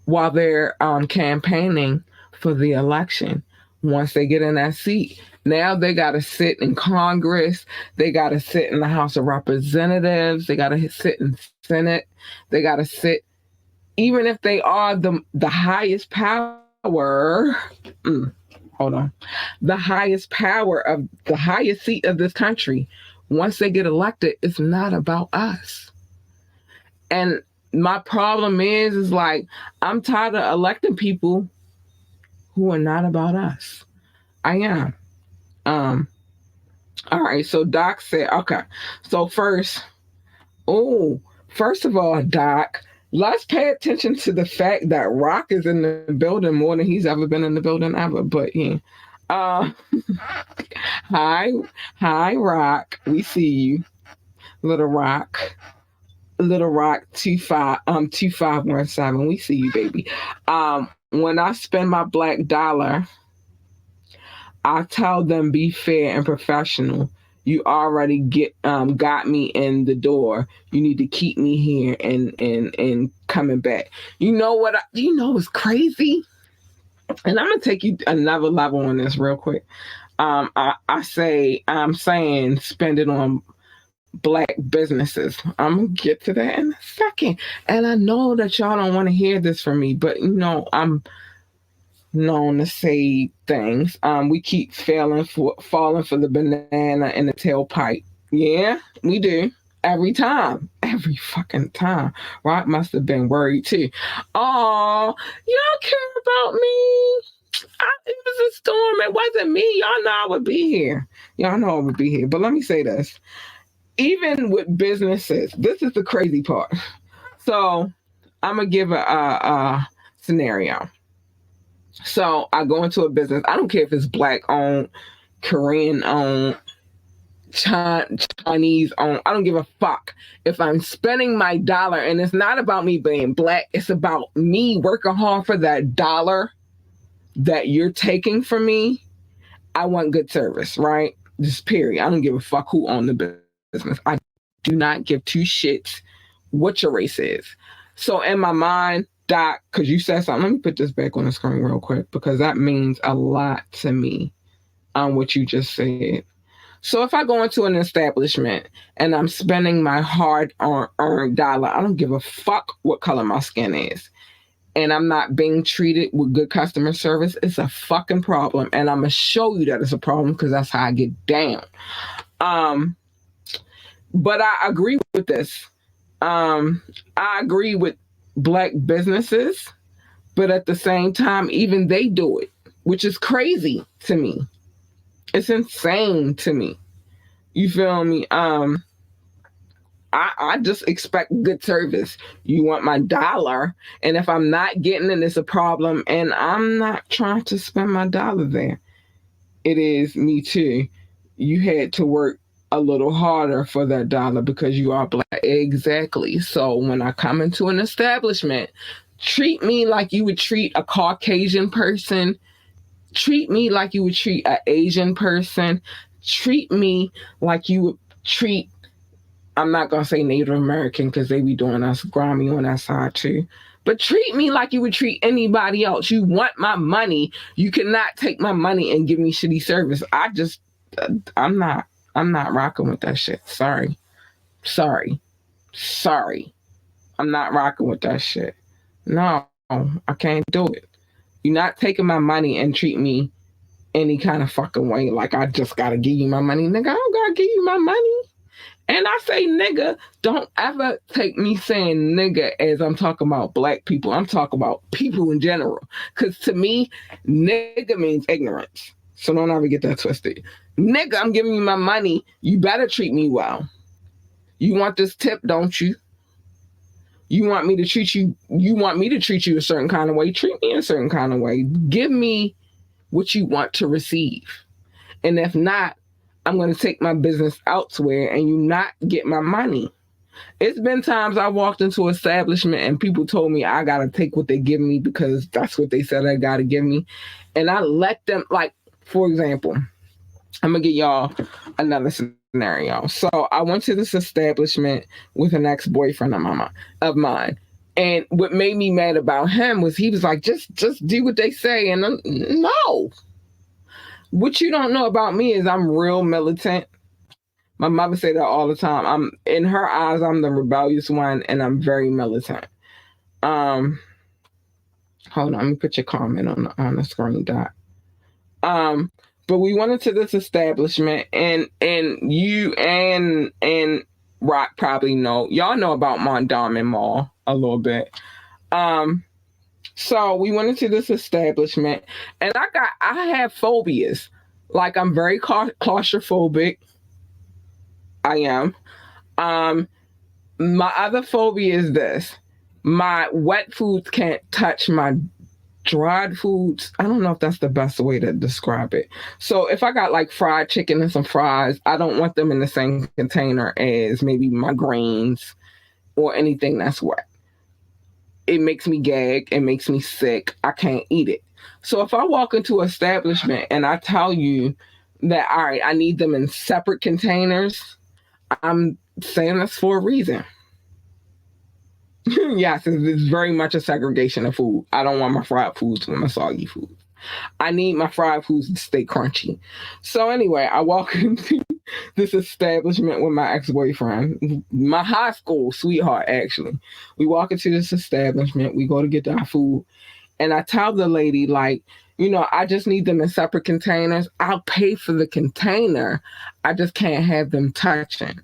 while they're campaigning for the election. Once they get in that seat, now they got to sit in Congress. They got to sit in the House of Representatives. They got to sit in Senate. They got to sit, even if they are the highest power. Hold on. The highest power of the highest seat of this country. Once they get elected, it's not about us. And my problem is like, I'm tired of electing people who are not about us. I am. All right. So Doc said, okay. So first of all, Doc, let's pay attention to the fact that Rock is in the building more than he's ever been in the building ever. But yeah. Hi, Rock. We see you. Little Rock 2517. We see you, baby. When I spend my black dollar, I tell them be fair and professional. You already got me in the door. You need to keep me here and coming back. You know what? You know what's crazy? And I'm gonna take you another level on this real quick. I'm saying spend it on black businesses. I'm gonna get to that in a second. And I know that y'all don't want to hear this from me, but I'm known to say things. We keep falling for the banana in the tailpipe. Yeah, we do. Every time. every fucking time. Rock must have been worried too. Oh, you don't care about me. It was a storm. It wasn't me. Y'all know I would be here. Y'all know I would be here. But let me say this. Even with businesses, this is the crazy part. So I'm going to give a scenario. So I go into a business. I don't care if it's Black owned, Korean owned, Chinese owned. I don't give a fuck. If I'm spending my dollar, and it's not about me being Black, it's about me working hard for that dollar that you're taking from me. I want good service, right? Just period. I don't give a fuck who owned the business. I do not give two shits what your race is. So in my mind, Doc, because you said something, let me put this back on the screen real quick because that means a lot to me on what you just said. So if I go into an establishment and I'm spending my hard-earned dollar, I don't give a fuck what color my skin is, and I'm not being treated with good customer service, it's a fucking problem. And I'm going to show you that it's a problem because that's how I get down. But I agree with this. I agree with Black businesses, but at the same time, even they do it, which is crazy to me. It's insane to me. You feel me? I just expect good service. You want my dollar, and if I'm not getting it, it's a problem, and I'm not trying to spend my dollar there. It is me too. You had to work a little harder for that dollar because you are Black. Exactly. So when I come into an establishment, treat me like you would treat a Caucasian person. Treat me like you would treat an Asian person. Treat me like you would treat, I'm not going to say Native American because they be doing us grimy on that side too. But treat me like you would treat anybody else. You want my money. You cannot take my money and give me shitty service. I'm not rocking with that shit. Sorry. I'm not rocking with that shit. No, I can't do it. You're not taking my money and treat me any kind of fucking way. Like I just gotta give you my money. Nigga, I don't gotta give you my money. And I say nigga, don't ever take me saying nigga as I'm talking about Black people. I'm talking about people in general. Because to me, nigga means ignorance. So don't ever get that twisted. Nigga, I'm giving you my money. You better treat me well. You want this tip, don't you? You want me to treat you a certain kind of way. Treat me a certain kind of way. Give me what you want to receive. And if not, I'm going to take my business elsewhere and you not get my money. It's been times I walked into an establishment and people told me I got to take what they give me because that's what they said I got to give me. And I let them, like, for example, I'm going to get y'all another scenario. So I went to this establishment with an ex-boyfriend of mine. And what made me mad about him was he was like, just do what they say. And no. What you don't know about me is I'm real militant. My mother said that all the time. In her eyes, I'm the rebellious one, and I'm very militant. Hold on, let me put your comment on the screen, Doc. But we went into this establishment, and you and Rock probably know. Y'all know about Mondawmin Mall a little bit. So we went into this establishment, and I have phobias. Like I'm very claustrophobic. I am. My other phobia is this. My wet foods can't touch my dried foods. I don't know if that's the best way to describe it. So if I got like fried chicken and some fries, I don't want them in the same container as maybe my grains or anything that's wet. It makes me gag. It makes me sick. I can't eat it. So if I walk into an establishment and I tell you that, all right, I need them in separate containers, I'm saying that's for a reason. Yes, it's very much a segregation of food. I don't want my fried foods with my soggy food. I need my fried foods to stay crunchy. So anyway, I walk into this establishment with my ex-boyfriend, my high school sweetheart, actually. We walk into this establishment. We go to get our food. And I tell the lady, like, I just need them in separate containers. I'll pay for the container. I just can't have them touching.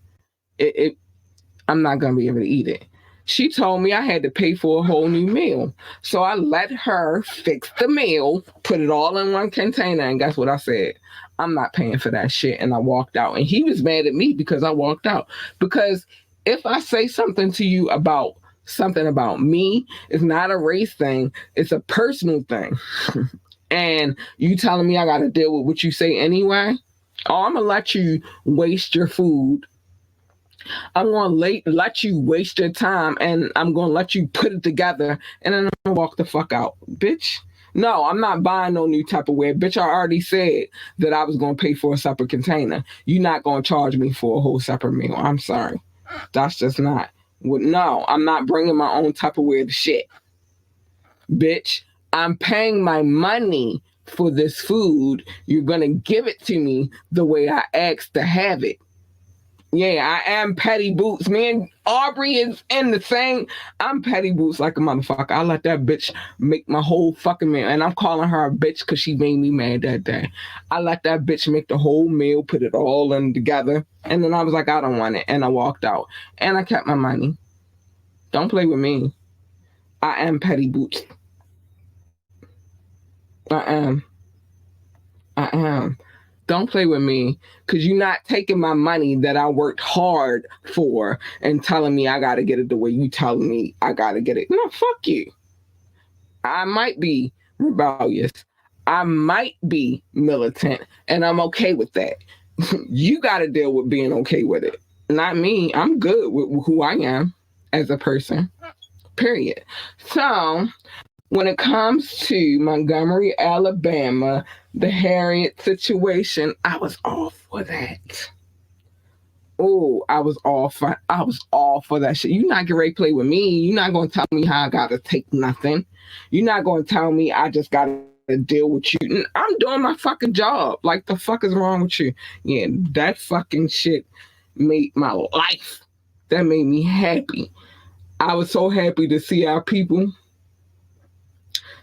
I'm not going to be able to eat it. She told me I had to pay for a whole new meal. So I let her fix the meal, put it all in one container, and guess what I said? I'm not paying for that shit. And I walked out. And he was mad at me because I walked out. Because if I say something to you about something about me, it's not a race thing, it's a personal thing. And you telling me I got to deal with what you say anyway? Oh, I'm going to let you waste your food. I'm going to let you waste your time, and I'm going to let you put it together, and then I'm going to walk the fuck out. Bitch, no, I'm not buying no new Tupperware. Bitch, I already said that I was going to pay for a separate container. You're not going to charge me for a whole separate meal. I'm sorry. That's just not. No, I'm not bringing my own Tupperware to shit. Bitch, I'm paying my money for this food. You're going to give it to me the way I asked to have it. Yeah, I am Petty Boots. Me and Aubrey is in the same. I'm Petty Boots like a motherfucker. I let that bitch make my whole fucking meal. And I'm calling her a bitch because she made me mad that day. I let that bitch make the whole meal, put it all in together. And then I was like, I don't want it. And I walked out. And I kept my money. Don't play with me. I am Petty Boots. I am. Don't play with me, because you're not taking my money that I worked hard for and telling me I got to get it the way you telling me I got to get it. No, fuck you. I might be rebellious. I might be militant, and I'm okay with that. You got to deal with being okay with it. Not me. I'm good with who I am as a person. Period. So when it comes to Montgomery, Alabama, the Harriet situation, I was all for that. Oh, I was all for that shit. You're not getting ready to play with me. You're not going to tell me how I got to take nothing. You're not going to tell me I just got to deal with you. I'm doing my fucking job. Like, the fuck is wrong with you? Yeah, that fucking shit made my life. That made me happy. I was so happy to see our people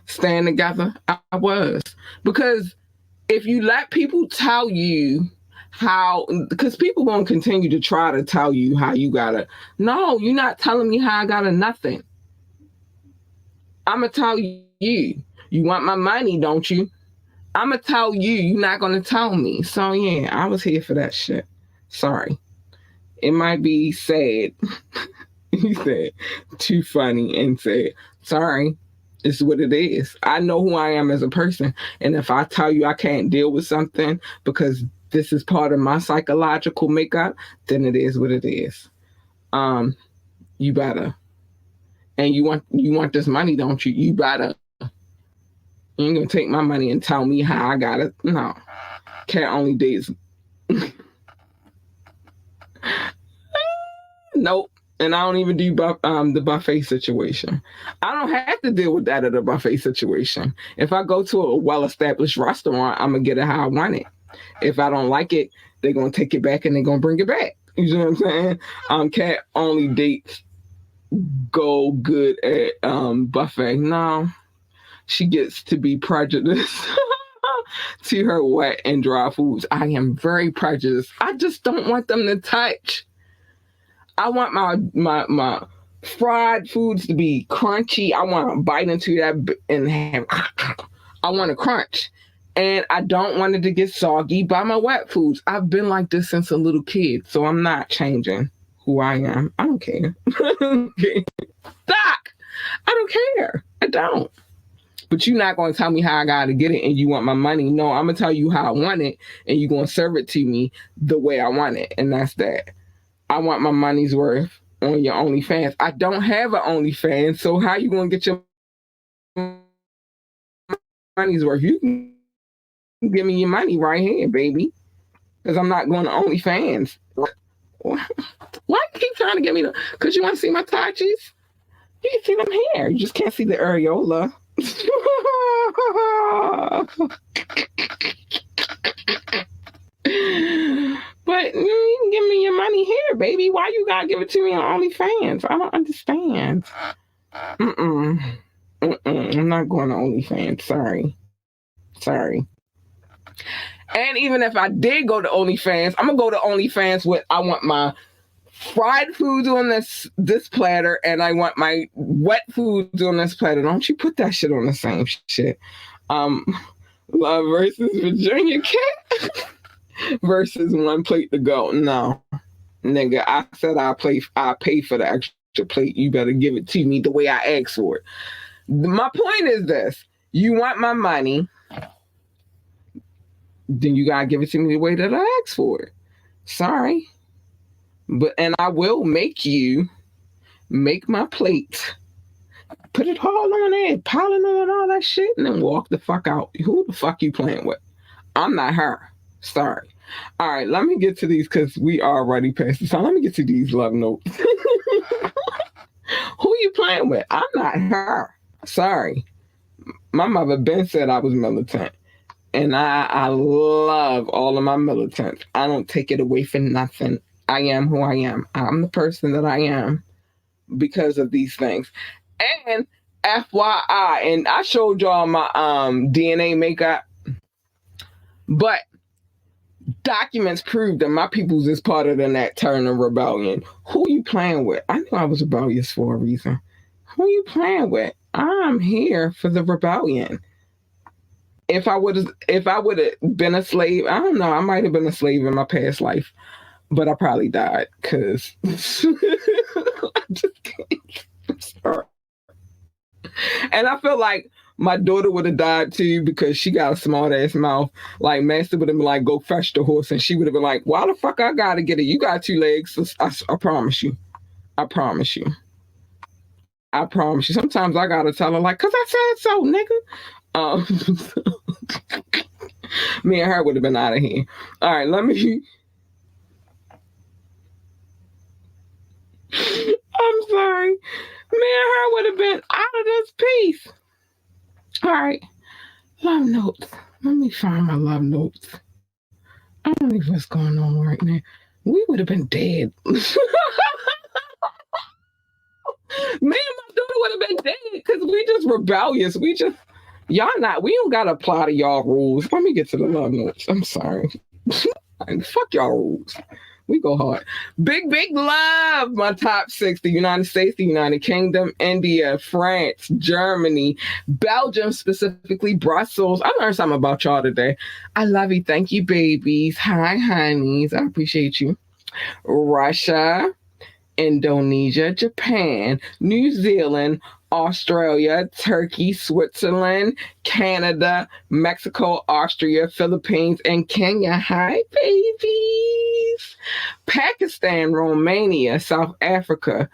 stand together. I was. Because if you let people tell you how, because people going to continue to try to tell you how you gotta, no, you're not telling me how I gotta nothing. I'm going to tell you, you want my money, don't you? I'm going to tell you, you're not going to tell me. So yeah, I was here for that shit. Sorry. It might be sad. He said, too funny, and said, sorry. It's what it is. I know who I am as a person. And if I tell you I can't deal with something because this is part of my psychological makeup, then it is what it is. You better. And you want this money, don't you? You better. You ain't gonna take my money and tell me how I got it. No. Cat only dates. Nope. And I don't even do the buffet situation. I don't have to deal with that at a buffet situation. If I go to a well-established restaurant, I'm going to get it how I want it. If I don't like it, they're going to take it back and they're going to bring it back. You know what I'm saying? Cat only dates go good at buffet. No, she gets to be prejudiced to her wet and dry foods. I am very prejudiced. I just don't want them to touch. I want my fried foods to be crunchy. I want to bite into that and have, I want to crunch. And I don't want it to get soggy by my wet foods. I've been like this since a little kid, so I'm not changing who I am. I don't care. Doc, I don't care. I don't. But you're not going to tell me how I got to get it and you want my money. No, I'm going to tell you how I want it and you're going to serve it to me the way I want it. And that's that. I want my money's worth on your OnlyFans. I don't have an OnlyFans, so how you going to get your money's worth? You can give me your money right here, baby, because I'm not going to OnlyFans. Why you keep trying to get me? Because you want to see my tachis? You can see them here. You just can't see the areola. But you can give me your money here, baby. Why you gotta give it to me on OnlyFans? I don't understand. I'm not going to OnlyFans. Sorry. And even if I did go to OnlyFans, I'm gonna go to OnlyFans with I want my fried foods on this platter, and I want my wet foods on this platter. Don't you put that shit on the same shit. Love versus Virginia Cat versus one plate to go. No, nigga, I said I'll pay for the extra plate. You better give it to me the way I asked for it. My point is this: you want my money, then you gotta give it to me the way that I asked for it. Sorry. And I will make you make my plate, put it all on there, piling on all that shit, and then walk the fuck out. Who the fuck you playing with? I'm not her. Sorry. All right, let me get to these because we already past the time. Let me get to these love notes. Who you playing with? I'm not her. Sorry. My mother Ben said I was militant. And I love all of my militants. I don't take it away for nothing. I am who I am. I'm the person that I am because of these things. And FYI, and I showed y'all my DNA makeup, but documents prove that my peoples is part of the Nat Turner Rebellion. Who you playing with? I knew I was rebellious for a reason. Who you playing with? I'm here for the rebellion. If I would have been a slave, I don't know. I might have been a slave in my past life. But I probably died because I just can't. I'm sorry. And I feel like my daughter would have died too because she got a smart ass mouth. Like Master would have been like, go fetch the horse. And she would have been like, why the fuck I gotta get it? You got 2 legs. So I promise you. I promise you. I promise you. Sometimes I gotta tell her like, cause I said so, nigga. Me and her would have been out of here. All right, let me. I'm sorry. Me and her would have been out of this piece. All right. Love notes. Let me find my love notes. I don't know what's going on right now. We would have been dead. Me and my daughter would have been dead because we just rebellious. We don't got to apply to y'all rules. Let me get to the love notes. I'm sorry. Fuck y'all rules. We go hard. Big love. My top 6, the United States, the United Kingdom, India, France, Germany, Belgium, specifically Brussels. I learned something about y'all today. I love you. Thank you, babies. Hi, honeys. I appreciate you. Russia, Indonesia, Japan, New Zealand, Australia, Turkey, Switzerland, Canada, Mexico, Austria, Philippines, and Kenya. Hi, babies. Pakistan, Romania, South Africa,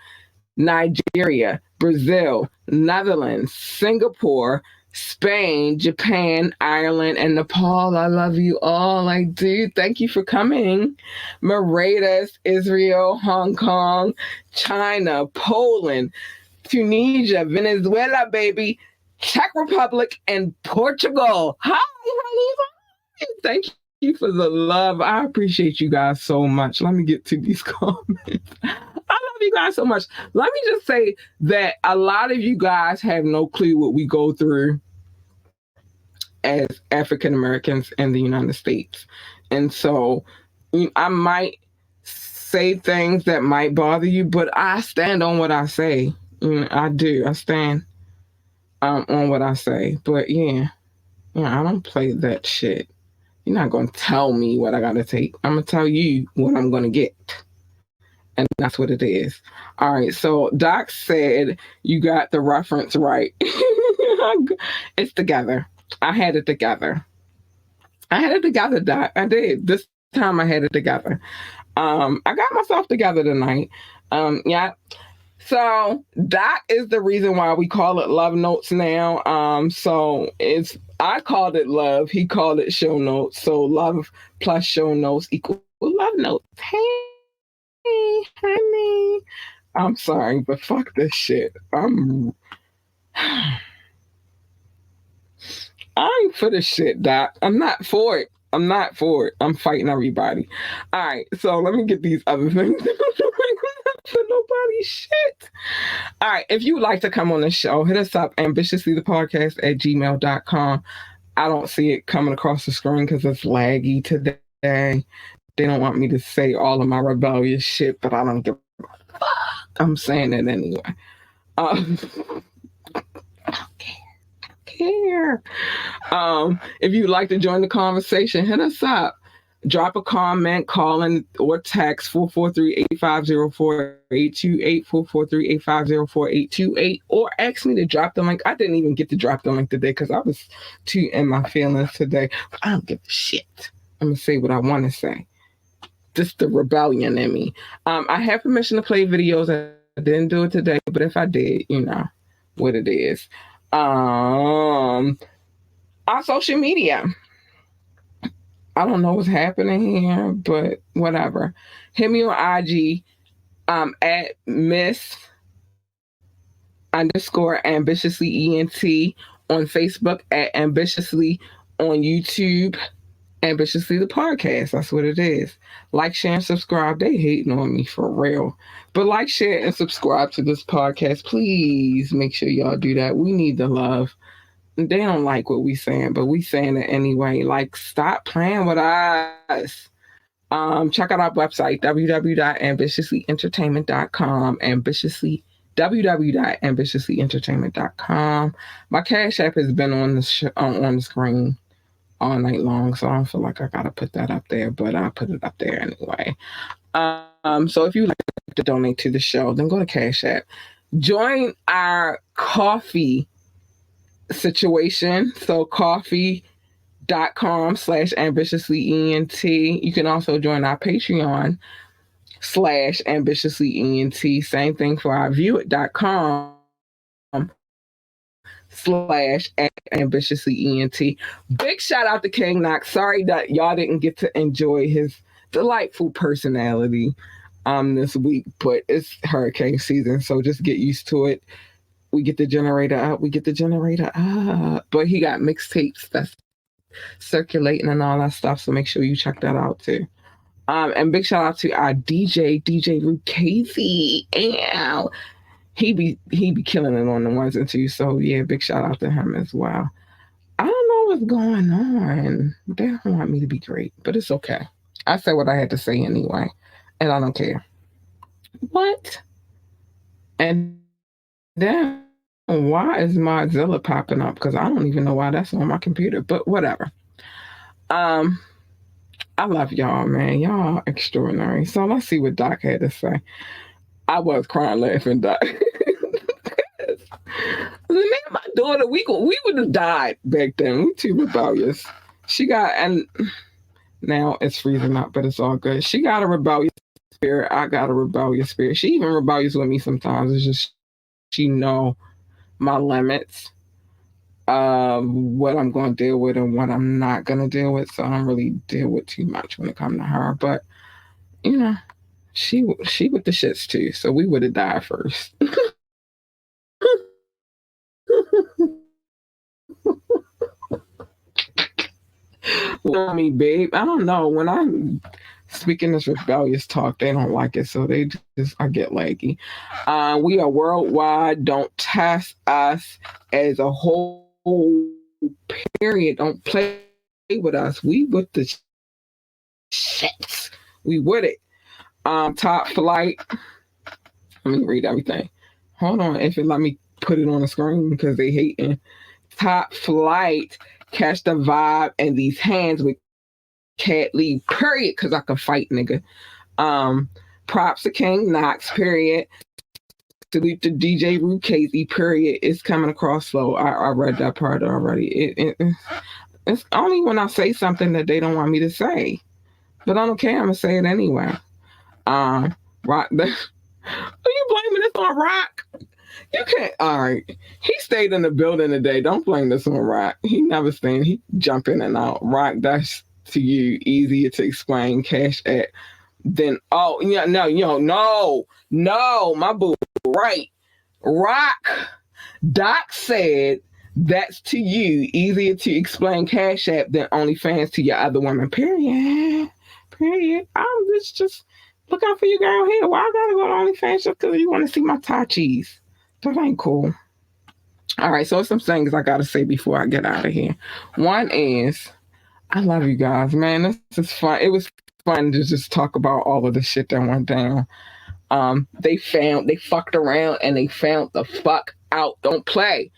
Nigeria, Brazil, Netherlands, Singapore, Spain, Japan, Ireland, and Nepal. I love you all. I do. Thank you for coming. Mauritius, Israel, Hong Kong, China, Poland, Tunisia, Venezuela, baby, Czech Republic, and Portugal. Hi, honey. Thank you for the love. I appreciate you guys so much. Let me get to these comments. I love you guys so much. Let me just say that a lot of you guys have no clue what we go through as African Americans in the United States. And so I might say things that might bother you, but I stand on what I say. I do. I stand on what I say. But yeah, I don't play that shit. You're not going to tell me what I got to take. I'm going to tell you what I'm going to get. And that's what it is. All right. So Doc said you got the reference right. It's together. I had it together. Doc. I did. This time I had it together. I got myself together tonight. Yeah. So that is the reason why we call it love notes now. So I called it love. He called it show notes. So love plus show notes equal love notes. Hey, honey. I'm sorry, but fuck this shit. I'm for this shit, Doc. I'm not for it. I'm fighting everybody. All right, so let me get these other things. For nobody's shit. All right, if you would like to come on the show, hit us up, ambitiouslythepodcast@gmail.com. I don't see it coming across the screen because it's laggy today. They don't want me to say all of my rebellious shit, but I don't give a fuck. I'm saying it anyway. I don't care. If you'd like to join the conversation, hit us up. Drop a comment, call in, or text 443-850-4828, 443-850-4828, or ask me to drop the link. I didn't even get to drop the link today because I was too in my feelings today. I don't give a shit. I'm going to say what I want to say. Just the rebellion in me. I have permission to play videos. I didn't do it today, but if I did, you know what it is. On social media. I don't know what's happening here, but whatever. Hit me on IG at Miss_ambitiously ENT, on Facebook at ambitiously, on YouTube, ambitiously the podcast. That's what it is. Like, share, and subscribe. They hating on me for real. But like, share, and subscribe to this podcast. Please make sure y'all do that. We need the love. They don't like what we saying, but we saying it anyway. Like, stop playing with us. Check out our website, www.ambitiouslyentertainment.com. www.ambitiouslyentertainment.com. My Cash App has been on the screen all night long, so I don't feel like I gotta put that up there, but I'll put it up there anyway. So if you like to donate to the show, then go to Cash App. Join our coffee situation. So coffee.com/ambitiouslyent. You can also join our Patreon /ambitiouslyent. Same thing for our viewit.com/ambitiouslyent. Big shout out to King Knox. Sorry that y'all didn't get to enjoy his delightful personality this week, but it's hurricane season, so just get used to it. We get the generator up. But he got mixtapes that's circulating and all that stuff. So make sure you check that out too. And big shout out to our DJ Lucchese. And he be killing it on the ones and twos. So yeah, big shout out to him as well. I don't know what's going on. They don't want me to be great, but it's okay. I said what I had to say anyway, and I don't care. What? And then why is Mozilla popping up? Because I don't even know why that's on my computer, but whatever. I love y'all, man. Y'all extraordinary. So let's see what Doc had to say. I was crying laughing, Doc. Me and my daughter, we would have died back then. We too rebellious. And now it's freezing up, but it's all good. She got a rebellious spirit. I got a rebellious spirit. She even rebellious with me sometimes. It's just she know my limits of what I'm going to deal with and what I'm not going to deal with. So I don't really deal with too much when it comes to her. But, you know, she with the shits too. So we would have died first. Well, me, babe. I don't know. When I'm speaking this rebellious talk, they don't like it. So I get laggy. We are worldwide. Don't test us as a whole. Period. Don't play with us. We with the shits. We with it. Top flight. Let me read everything. Hold on. If it let me put it on the screen because they hating. Top flight. Catch the vibe and these hands with Cat Lee. Period. Because I can fight, nigga. Props to King Knox. Period. Salute to DJ Lucchese, period. It's coming across slow. I read that part already. It's only when I say something that they don't want me to say. But I don't care. I'm going to say it anyway. Rock. Are you blaming this on Rock? You can't. All right. He stayed in the building today. Don't blame this on Rock. He never stayed. He jump in and out. Rock, that's to you easier to explain. Cash at. Then, oh, yeah, no, my boo. Right. Rock. Doc said that's to you easier to explain Cash App than OnlyFans to your other women. Period. I'm just looking for your girl here. Why I gotta go to OnlyFans just because you want to see my tachis? That ain't cool. All right, so some things I gotta say before I get out of here. One is, I love you guys, man. This is fun. It was fun to just talk about all of the shit that went down. They fucked around and they found the fuck out. Don't play.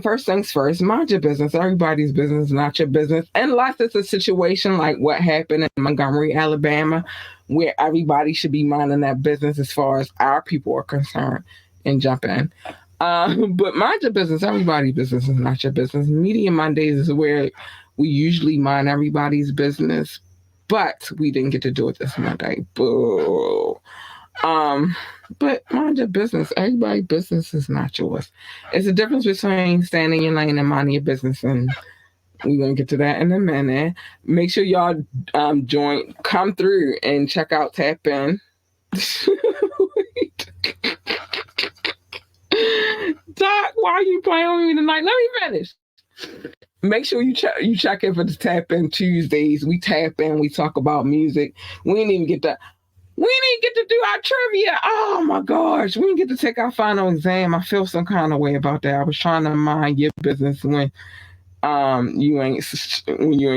First things first, mind your business. Everybody's business, not your business. Unless it's a situation like what happened in Montgomery, Alabama, where everybody should be minding that business as far as our people are concerned and jump in. But mind your business. Everybody's business is not your business. Media Mondays is where we usually mind everybody's business, but we didn't get to do it this Monday. Boo. But mind your business. Everybody's business is not yours. It's a difference between staying in your lane and minding your business, and we're gonna get to that in a minute. Make sure y'all come through and check out Tap In. Doc, why are you playing with me tonight? Let me finish. Make sure you check in for the Tap In Tuesdays. We tap in, we talk about music. We didn't even get to do our trivia. Oh my gosh. We didn't get to take our final exam. I feel some kind of way about that. I was trying to mind your business when you ain't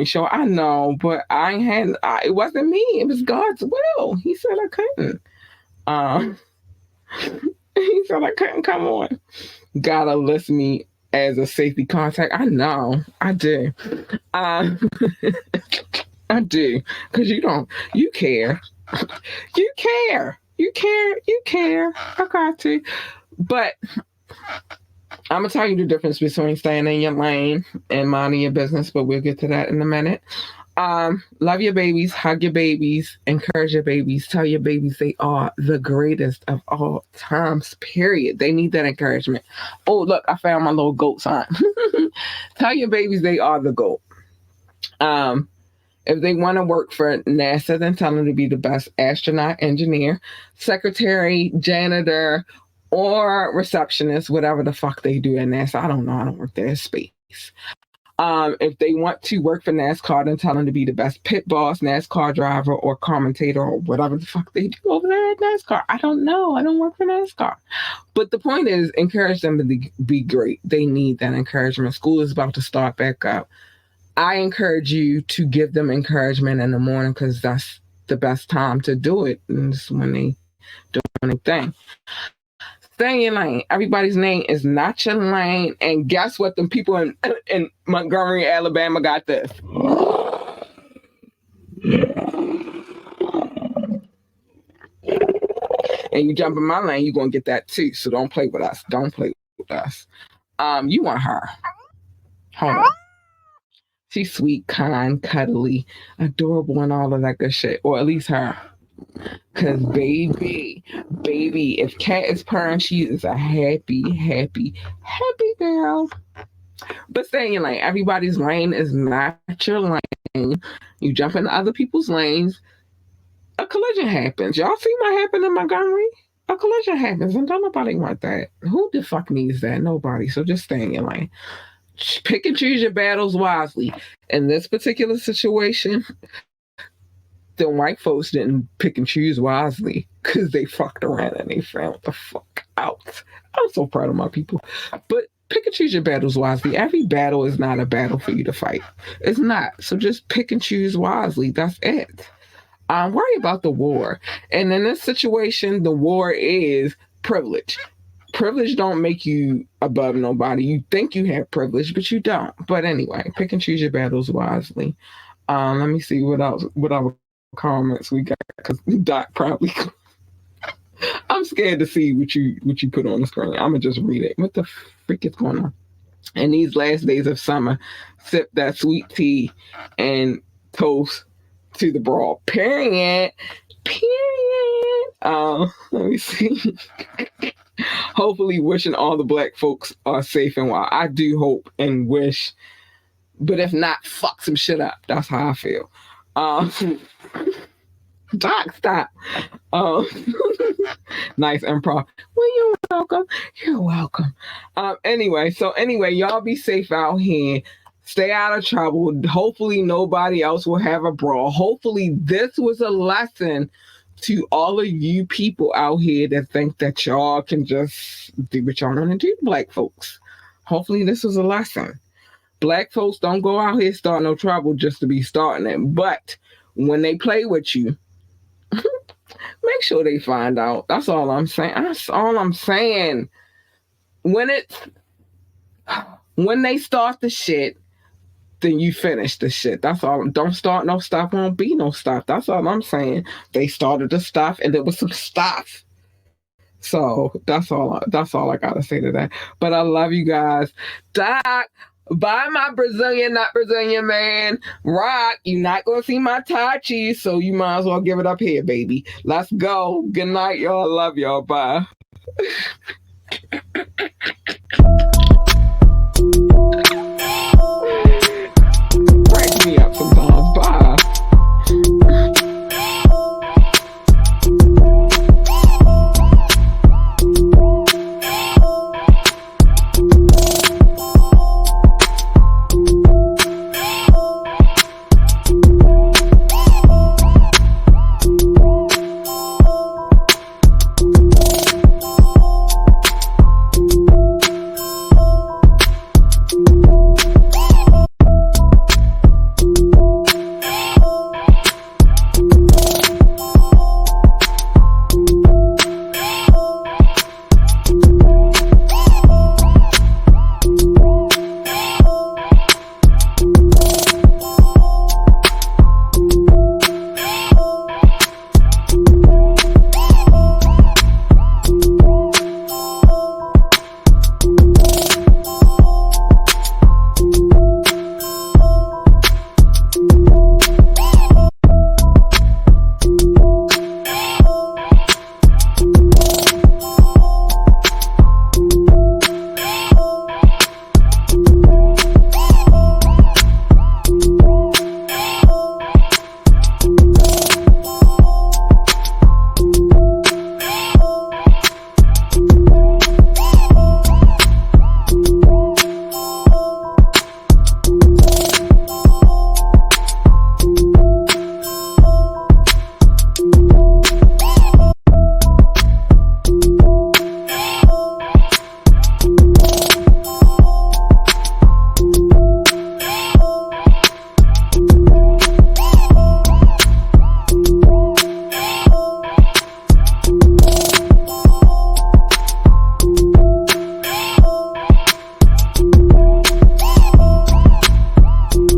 sure. I know, but it wasn't me. It was God's will. He said I couldn't. He said I couldn't come on. Gotta list me as a safety contact. I know. I do. I do. Because you care. You care. I got to. But I'm going to tell you the difference between staying in your lane and minding your business, but we'll get to that in a minute. Love your babies, hug your babies, encourage your babies, tell your babies they are the greatest of all times, period. They need that encouragement. Oh, look, I found my little goat sign. Tell your babies they are the goat. If they want to work for NASA, then tell them to be the best astronaut, engineer, secretary, janitor, or receptionist, whatever the fuck they do at NASA. I don't know. I don't work there. It's space. If they want to work for NASCAR, then tell them to be the best pit boss, NASCAR driver, or commentator, or whatever the fuck they do over there at NASCAR. I don't know. I don't work for NASCAR. But the point is, encourage them to be great. They need that encouragement. School is about to start back up. I encourage you to give them encouragement in the morning because that's the best time to do it. And it's when they do anything. Stay in your lane. Everybody's lane is not your lane. And guess what? The people in Montgomery, Alabama got this. And you jump in my lane, you're going to get that too. So don't play with us. Don't play with us. You want her. Hold on. She's sweet, kind, cuddly, adorable, and all of that good shit. Or at least her. Because baby, if Cat is purring, she is a happy girl. But stay in your lane. Everybody's lane is not your lane. You jump into other people's lanes, a collision happens. Y'all see what happened in Montgomery? A collision happens, and don't nobody want that. Who the fuck needs that? Nobody. So just stay in your lane. Pick and choose your battles wisely. In this particular situation, the white folks didn't pick and choose wisely because they fucked around and they found the fuck out. I'm so proud of my people. But pick and choose your battles wisely. Every battle is not a battle for you to fight. It's not. So just pick and choose wisely. That's it. Worry about the war. And in this situation, the war is privilege. Privilege don't make you above nobody. You think you have privilege, but you don't. But anyway, pick and choose your battles wisely. Let me see what other comments we got, because Doc probably. I'm scared to see what you put on the screen. I'm gonna just read it. What the freak is going on? In these last days of summer, sip that sweet tea and toast to the broad. Period. Let me see. Hopefully wishing all the black folks are safe and well. I do hope and wish, but if not, fuck some shit up. That's how I feel. Doc, stop. Nice improv. Well, you're welcome. You're welcome. Anyway, y'all be safe out here. Stay out of trouble. Hopefully nobody else will have a brawl. Hopefully this was a lesson to all of you people out here that think that y'all can just do what y'all want to do, black folks. Hopefully this was a lesson. Black folks don't go out here start no trouble just to be starting it. But when they play with you, make sure they find out. That's all I'm saying. That's all I'm saying. When they start the shit, then you finish the shit. That's all. Don't start no stuff, won't be no stuff. That's all I'm saying. They started the stuff and there was some stuff. So that's all I gotta say to that. But I love you guys. Doc, bye my Brazilian, not Brazilian man. Rock, you're not gonna see my Tachi, so you might as well give it up here, baby. Let's go. Good night, y'all. Love y'all. Bye.